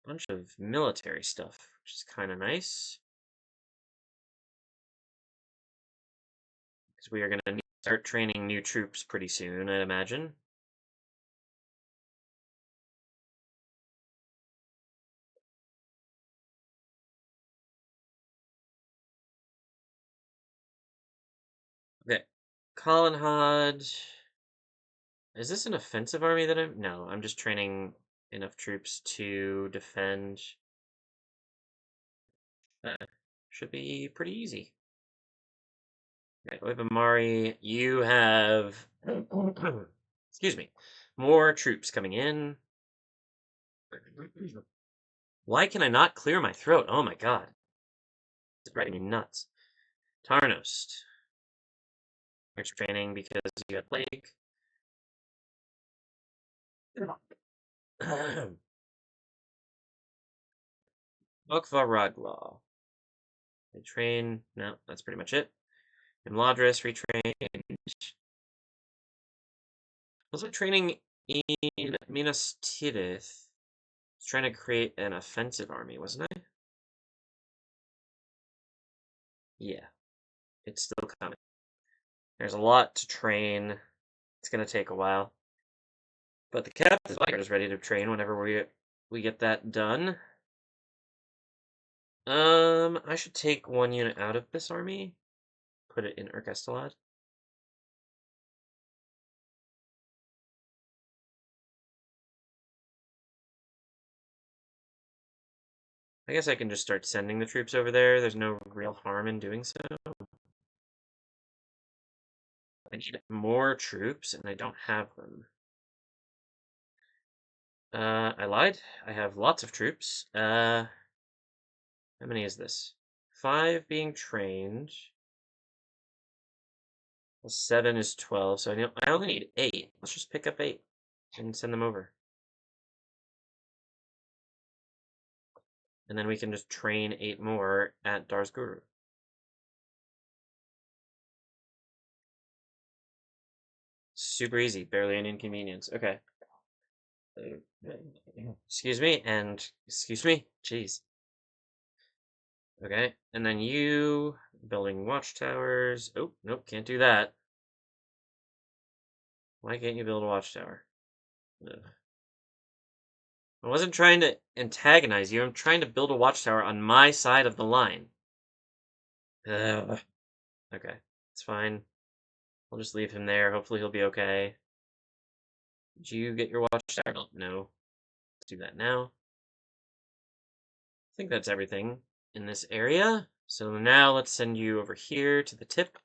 Bunch of military stuff, which is kind of nice. Because we are going to start training new troops pretty soon, I imagine. Okay. Colin Hod. Is this an offensive army that I'm... No, I'm just training enough troops to defend. Should be pretty easy. Okay, Oibamari, you have... Excuse me. More troops coming in. Why can I not clear my throat? Oh my god. It's driving me nuts. Tarnost. You're training because you had plague. Okva Raglaw. They train. No, that's pretty much it. Imladris retrain. Was I training in Minas Tirith? I was trying to create an offensive army, wasn't I? Yeah, it's still coming. There's a lot to train. It's gonna take a while. But the Captain's Vanguard is ready to train whenever we get that done. I should take one unit out of this army. Put it in Urkestalad. I guess I can just start sending the troops over there. There's no real harm in doing so. I need more troops, and I don't have them. I lied. I have lots of troops. How many is this? 5 being trained. Well, 7 is 12, so I only need 8. Let's just pick up 8 and send them over. And then we can just train 8 more at Darzguru. Super easy, barely an inconvenience. Okay. Excuse me, and excuse me. Jeez. Okay, and then you building watchtowers. Oh, nope, can't do that. Why can't you build a watchtower? Ugh. I wasn't trying to antagonize you. I'm trying to build a watchtower on my side of the line. Ugh. Okay, it's fine. I'll just leave him there. Hopefully he'll be okay. Did you get your watchtower? No. Let's do that now. I think that's everything in this area. So now let's send you over here to the tip.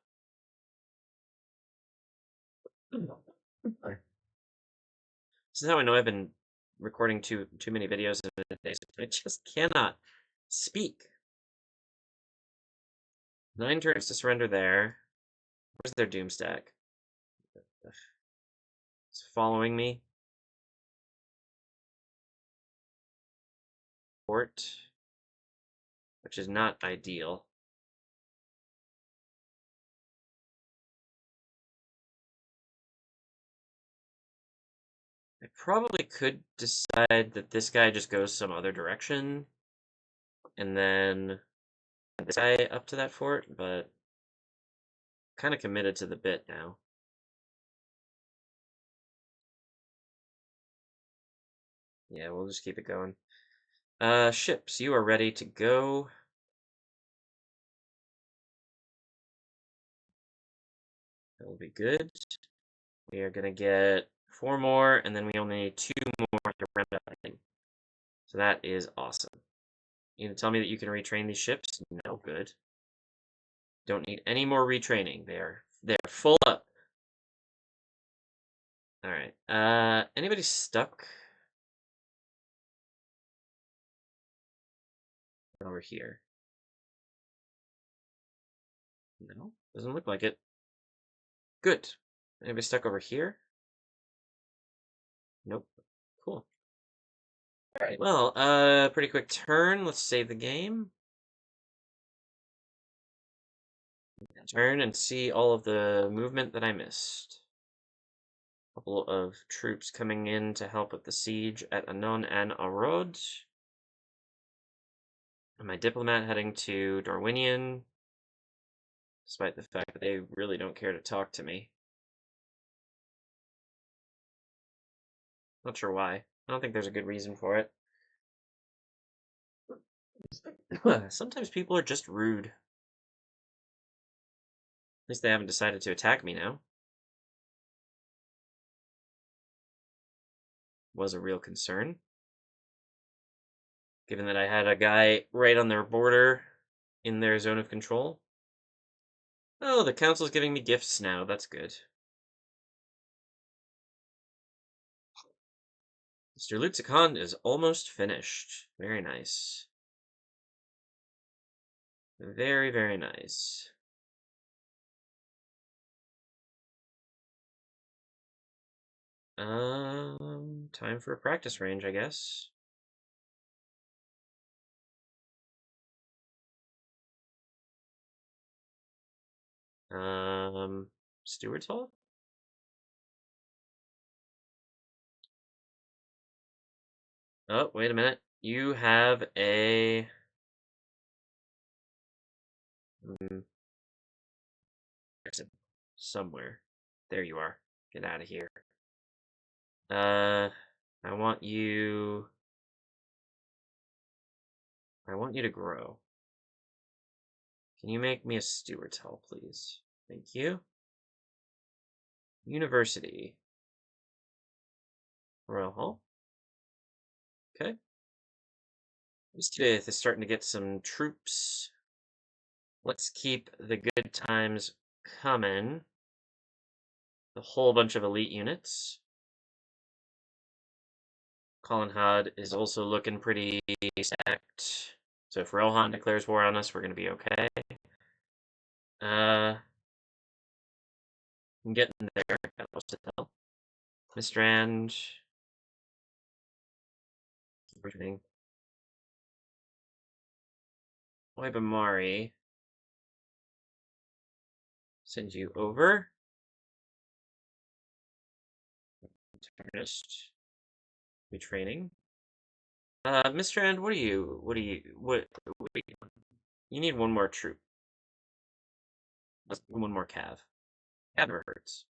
This is how I know I've been recording too many videos in a day. I just cannot speak. 9 turns to surrender there. Where's their doom stack? It's following me. Fort, which is not ideal. I probably could decide that this guy just goes some other direction, and then this guy up to that fort, but kind of committed to the bit now. Yeah, we'll just keep it going. Ships, you are ready to go. That will be good. We are gonna get 4 more, and then we only need 2 more to round up everything. So that is awesome. You gonna tell me that you can retrain these ships? No, good. Don't need any more retraining. They're full up. All right. Anybody stuck over here? No, doesn't look like it. Good. Anybody stuck over here? Nope. Cool. All right. Well, pretty quick turn. Let's save the game. Turn and see all of the movement that I missed. A couple of troops coming in to help with the siege at Anon and Arod. And my diplomat heading to Darwinian, despite the fact that they really don't care to talk to me. Not sure why. I don't think there's a good reason for it. Sometimes people are just rude. At least they haven't decided to attack me now. Was a real concern, given that I had a guy right on their border in their zone of control. Oh, the council's giving me gifts now. That's good. Mr. Lutzicon is almost finished. Very nice. Very, very nice. Time for a practice range, I guess. Steward's Hall? Oh, wait a minute. You have a... somewhere. There you are. Get out of here. I want you... I want you to grow. Can you make me a Steward's Hall, please? Thank you. University. Royal Hall. Okay. Enedwaith is starting to get some troops. Let's keep the good times coming. A whole bunch of elite units. Colin Hod is also looking pretty stacked. So if Rohan declares war on us, we're going to be okay. I'm getting there. Got most to tell. Mistrand. Everything. Oibamari. Send you over. Internist. Retraining. Mistrand, what you need one more troop. One more cav. Cav never hurts.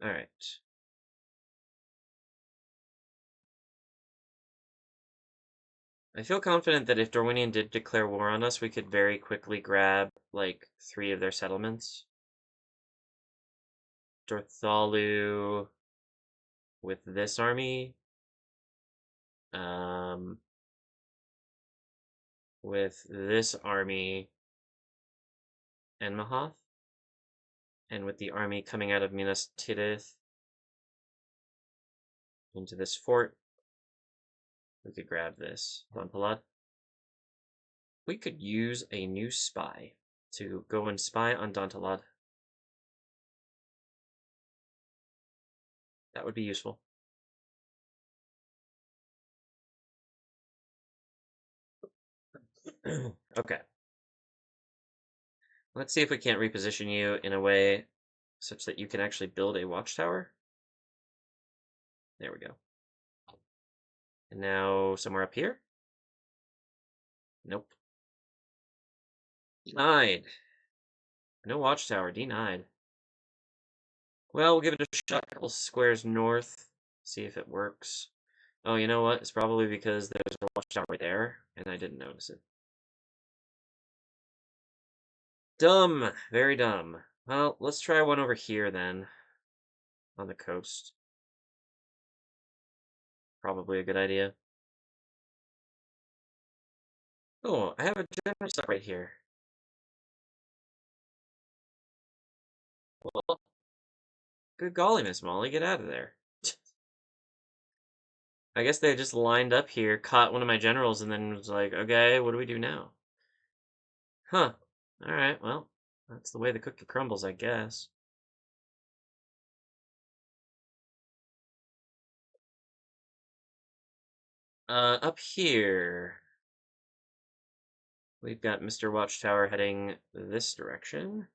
Alright. I feel confident that if Darwinian did declare war on us, we could very quickly grab, like, 3 of their settlements. Dorthalu with this army. With this army and Mahath. And with the army coming out of Minas Tirith into this fort, we could grab this. Dontalad. We could use a new spy to go and spy on Dontalad. That would be useful. Okay. Let's see if we can't reposition you in a way such that you can actually build a watchtower. There we go. And now somewhere up here? Nope. Denied. No watchtower, denied. Well, we'll give it a shot. A couple squares north. See if it works. Oh, you know what? It's probably because there's a watchtower right there, and I didn't notice it. Dumb. Very dumb. Well, let's try one over here then. On the coast. Probably a good idea. Oh, I have a general stock right here. Well, good golly, Miss Molly, get out of there. I guess they just lined up here, caught one of my generals, and then was like, okay, what do we do now? Huh. Alright, well, that's the way the cookie crumbles, I guess. Up here. We've got Mr. Watchtower heading this direction.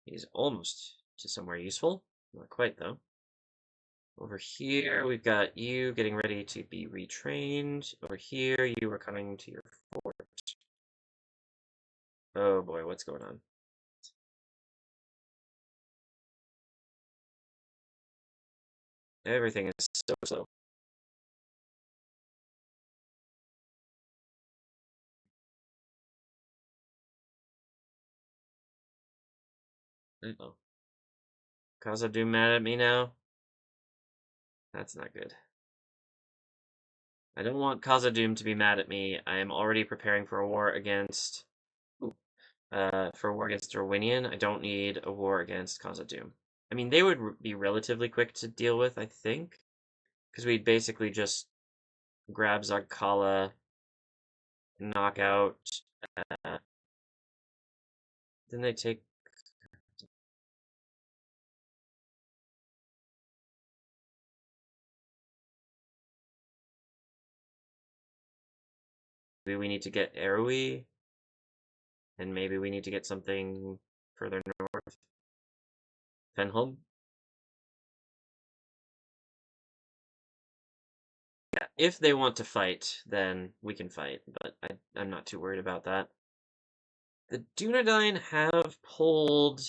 He's almost to somewhere useful. Not quite, though. Over here, we've got you getting ready to be retrained. Over here, you are coming to your fort. Oh boy, what's going on? Everything is so slow. Uh-oh. Khazad-dûm mad at me now? That's not good. I don't want Khazad-dûm to be mad at me. I am already preparing for a war against Darwinian. I don't need a war against Khazad-dûm. I mean, they would be relatively quick to deal with, I think, because we'd basically just grab Zagkala, knock out. Uh, didn't they take? Maybe we need to get Erui, and maybe we need to get something further north. Fenholm. Yeah, if they want to fight, then we can fight, but I'm not too worried about that. The Dunedain have pulled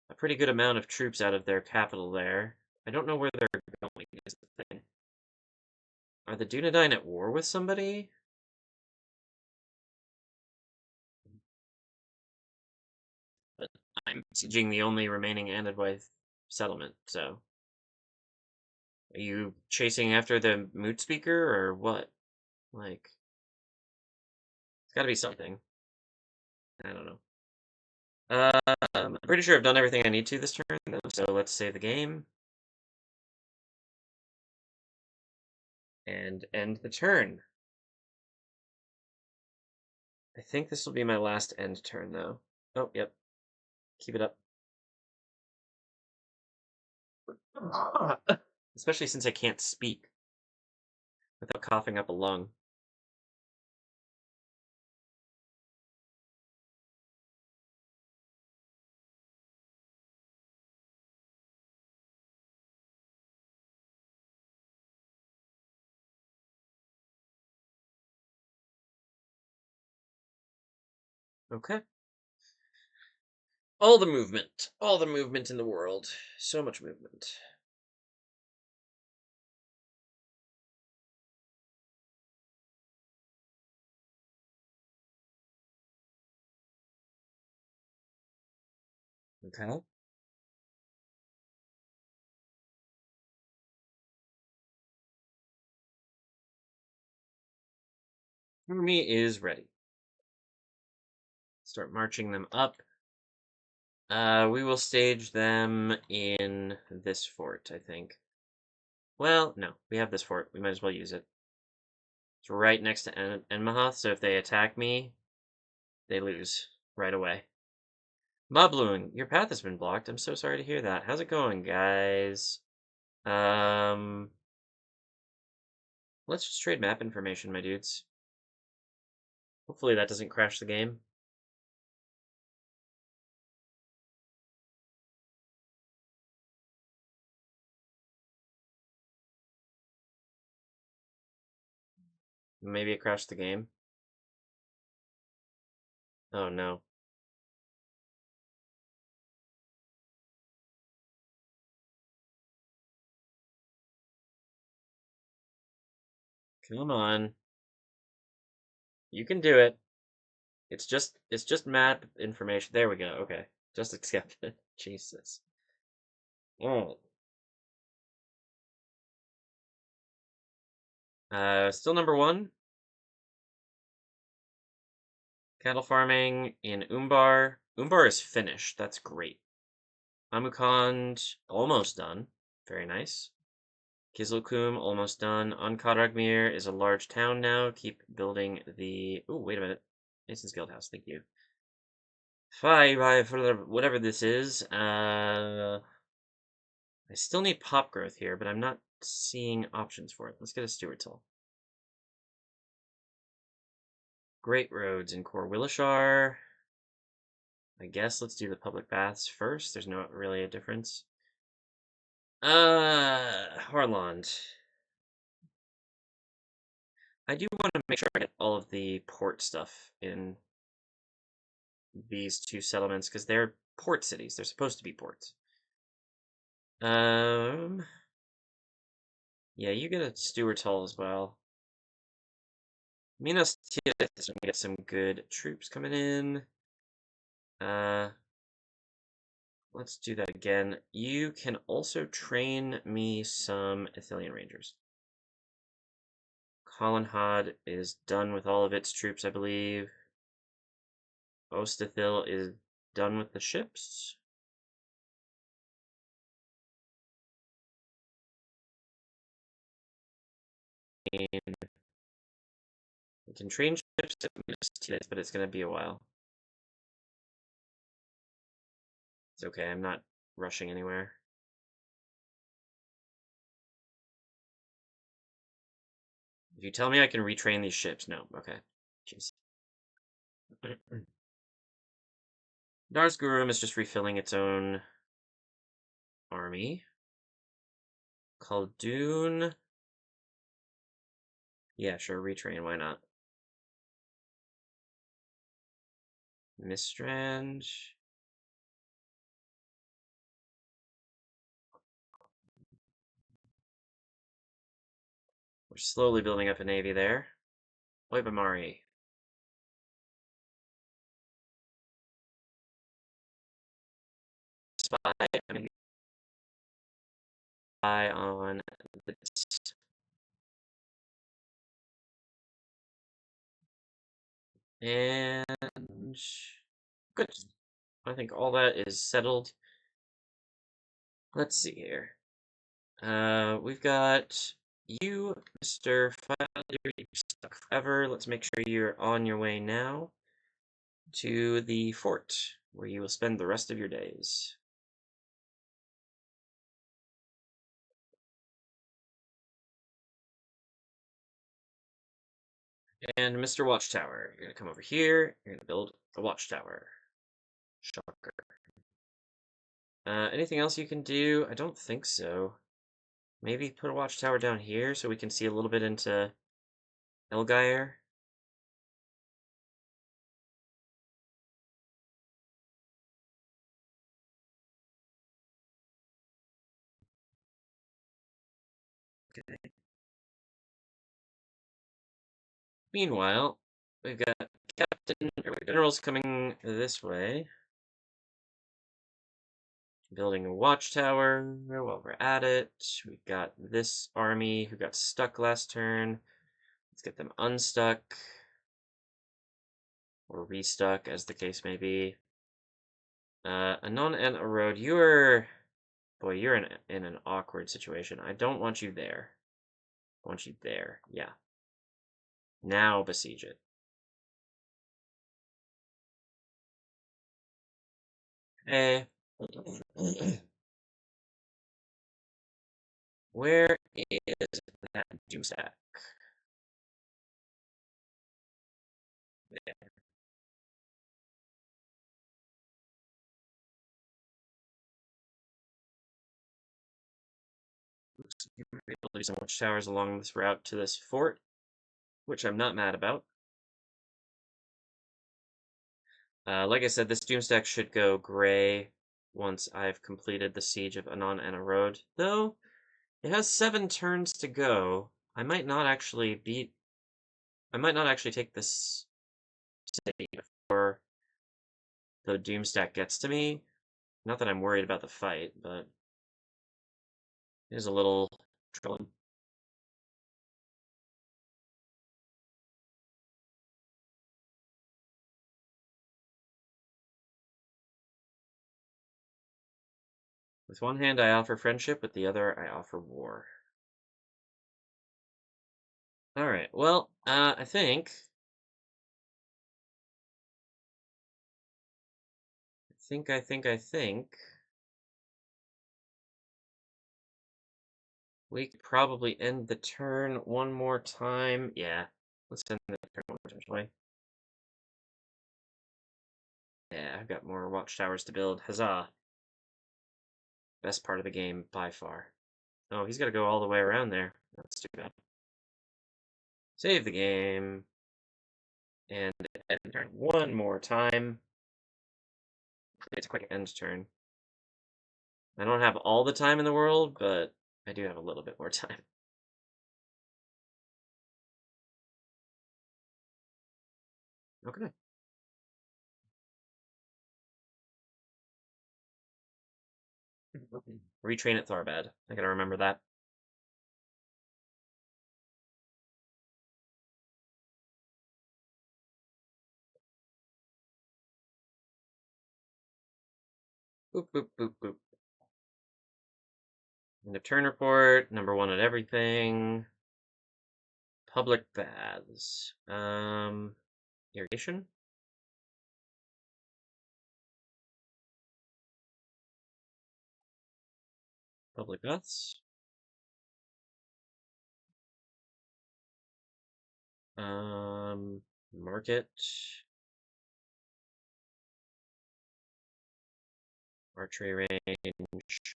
a pretty good amount of troops out of their capital there. I don't know where they're going, is the thing. Are the Dunedain at war with somebody? But I'm sieging the only remaining Enedwaith settlement, so. Are you chasing after the moot speaker, or what? Like, it's gotta be something. I don't know. I'm pretty sure I've done everything I need to this turn, though, so let's save the game. And end the turn. I think this will be my last end turn, though. Oh, yep. Keep it up. Especially since I can't speak without coughing up a lung. Okay. All the movement. All the movement in the world. So much movement. Okay. Army is ready. Start marching them up. We will stage them in this fort, I think. Well, no, we have this fort. We might as well use it. It's right next to Enmahath, so if they attack me, they lose right away. Mabloon, your path has been blocked. I'm so sorry to hear that. How's it going, guys? Um, let's just trade map information, my dudes. Hopefully that doesn't crash the game. Maybe it crashed the game. Oh no. Come on. You can do it. It's just map information. There we go. Okay. Just accept it. Jesus. Oh. Still number one. Cattle farming in Umbar. Umbar is finished. That's great. Amukand almost done. Very nice. Kizilkum almost done. Ankaragmir is a large town now. Keep building the. Oh, wait a minute. Mason's Guildhouse. Thank you. Five for whatever this is. I still need pop growth here, but I'm not seeing options for it. Let's get a Steward Toll. Great roads in Core Willishar. I guess let's do the public baths first. There's not really a difference. Harland. I do want to make sure I get all of the port stuff in these two settlements because they're port cities. They're supposed to be ports. Yeah, you get a Steward's Hall as well. Minas Tirith is going to get some good troops coming in. Let's do that again. You can also train me some Ithilien Rangers. Collinhad is done with all of its troops, I believe. Ostithil is done with the ships. And we can train ships at Minas Tirith, but it's going to be a while. It's okay, I'm not rushing anywhere. If you tell me I can retrain these ships, no, okay. Jeez. Darsgurum is just refilling its own army. Khaldun. Yeah, sure, retrain, why not? Mistrand. We're slowly building up a navy there. Oibamari. Spy. I mean, spy on this. And good. I think all that is settled. Let's see here. We've got you, Mr. Failure. You're stuck forever. Let's make sure you're on your way now to the fort, where you will spend the rest of your days. And Mr. Watchtower, you're gonna come over here. You're gonna build a watchtower. Shocker. Anything else you can do? I don't think so. Maybe put a watchtower down here so we can see a little bit into Elgyre. Okay. Meanwhile, we've got generals coming this way. Building a watchtower while we're at it. We've got this army who got stuck last turn. Let's get them unstuck. Or restuck, as the case may be. Anon and Erode, you're... Boy, you're in an awkward situation. I don't want you there. I want you there. Yeah. Now besiege it. Hey. Where is that doomstack? There. You were able to do some watchtowers along this route to this fort, which I'm not mad about. Like I said, this doomstack should go gray once I've completed the siege of Anon and Erode. Though, it has 7 turns to go. I might not actually take this city before the doomstack gets to me. Not that I'm worried about the fight, but it is a little troubling. With one hand I offer friendship, with the other I offer war. Alright, well, I think we could probably end the turn one more time. Yeah, let's end the turn one more time, shall we? Yeah, I've got more watchtowers to build. Huzzah! Best part of the game by far. Oh, he's got to go all the way around there. That's too bad. Save the game. And end turn one more time. It's a quick end turn. I don't have all the time in the world, but I do have a little bit more time. Okay. Retrain at Tharbad. I gotta remember that. Boop, boop, boop, boop. End of turn report. Number one at everything. Public baths. Irrigation. Public baths. Market. Archery range.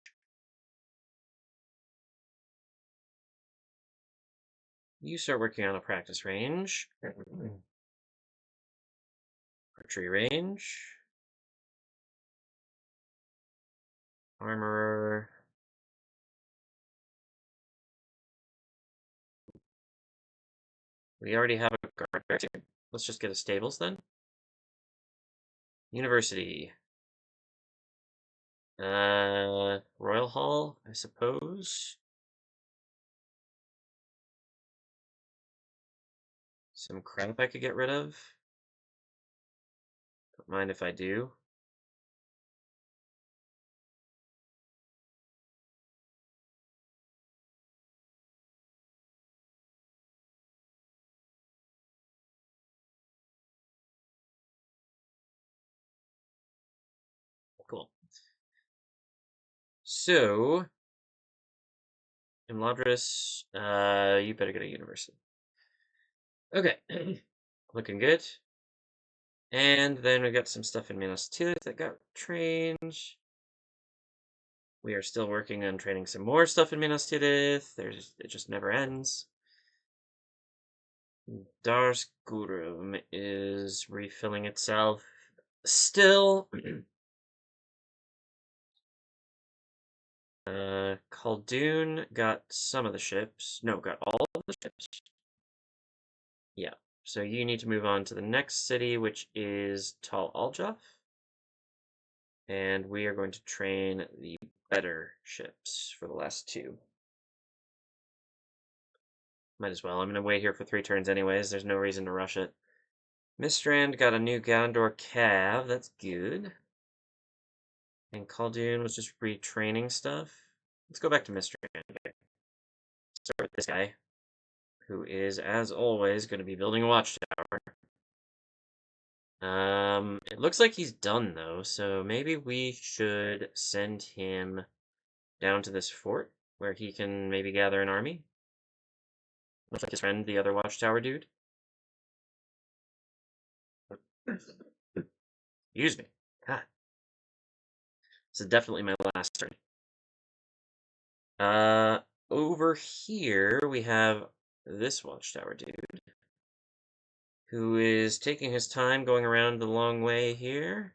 You start working on a practice range. Archery range. Armorer. We already have a guard there too. Let's just get a stables then. University. Royal Hall, I suppose. Some crap I could get rid of. Don't mind if I do. Cool. So, Imladris, you better go to university. Okay. Looking good. And then we got some stuff in Minas Tirith that got trained. We are still working on training some more stuff in Minas Tirith. It just never ends. Darsgurum is refilling itself. Still. Khaldun got some of the ships. No, got all of the ships. Yeah. So you need to move on to the next city, which is Tal Aljaf. And we are going to train the better ships for the last two. Might as well. I'm going to wait here for 3 turns anyways. There's no reason to rush it. Mistrand got a new Gondor cav. That's good. And Khaldun was just retraining stuff. Let's go back to Mistrand. Start with this guy, who is, as always, going to be building a watchtower. It looks like he's done, though, so maybe we should send him down to this fort, where he can maybe gather an army. Looks like his friend, the other watchtower dude. Excuse me. God. This is definitely my last turn. Over here, we have this watchtower dude, who is taking his time going around the long way here,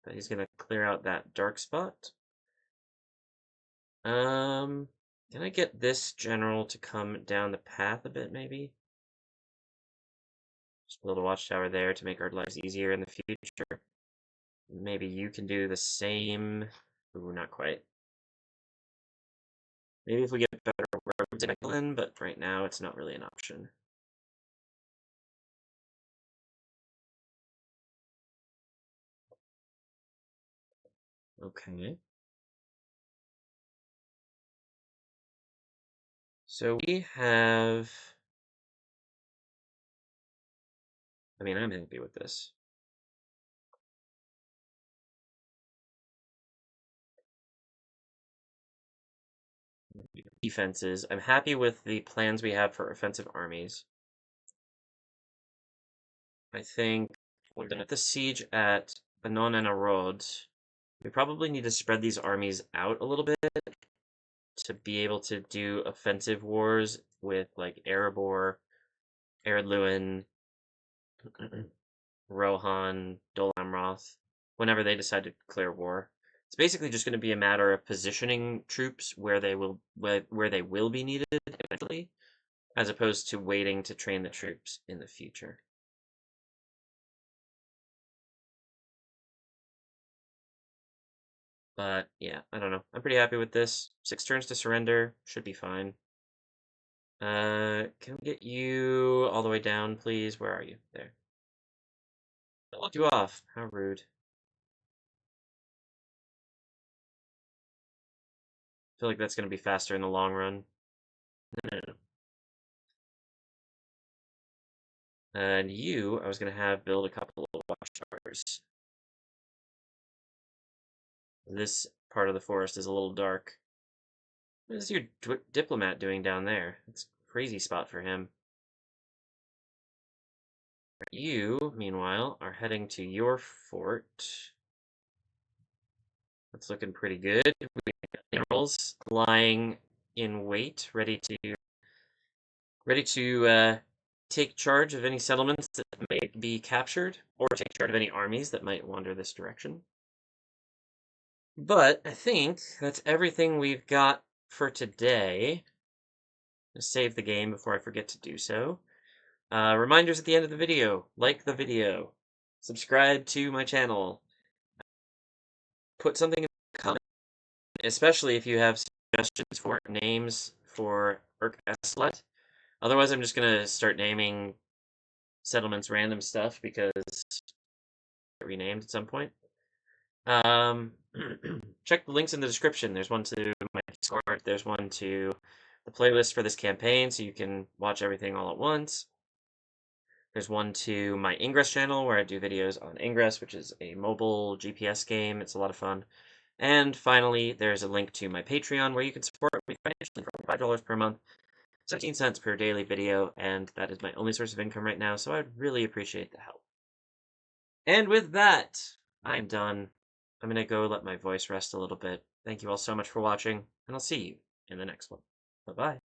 but he's gonna clear out that dark spot. Can I get this general to come down the path a bit, maybe? Just build a watchtower there to make our lives easier in the future. Maybe you can do the same. Ooh, not quite. Maybe if we get better roads in England, but right now it's not really an option. Okay. So we have... I mean, I'm happy with this. Defenses. I'm happy with the plans we have for offensive armies. I think we're done at the siege at Anon and Arod, we probably need to spread these armies out a little bit to be able to do offensive wars with like Erebor, Eredluin, Rohan, Dol Amroth, whenever they decide to declare war. It's basically just going to be a matter of positioning troops where they will be needed eventually, as opposed to waiting to train the troops in the future. But yeah, I don't know. I'm pretty happy with this. 6 turns to surrender. Should be fine. Can we get you all the way down, please? Where are you? There. I locked you off. How rude. I feel like that's going to be faster in the long run. No. And you, I was going to have build a couple of watchtowers. This part of the forest is a little dark. What is your diplomat doing down there? It's a crazy spot for him. You, meanwhile, are heading to your fort. That's looking pretty good. We got generals lying in wait, ready to take charge of any settlements that may be captured, or take charge of any armies that might wander this direction. But I think that's everything we've got for today. I'll save the game before I forget to do so. Reminders at the end of the video. Like the video. Subscribe to my channel. Put something in the comments, especially if you have suggestions for names for Urk Eslet. Otherwise, I'm just going to start naming settlements random stuff because get renamed at some point. Check the links in the description. There's one to my Discord. There's one to the playlist for this campaign, so you can watch everything all at once. There's one to my Ingress channel, where I do videos on Ingress, which is a mobile GPS game. It's a lot of fun. And finally, there's a link to my Patreon, where you can support me financially for $5 per month, 17 cents per daily video, and that is my only source of income right now, so I'd really appreciate the help. And with that, I'm done. I'm going to go let my voice rest a little bit. Thank you all so much for watching, and I'll see you in the next one. Bye-bye.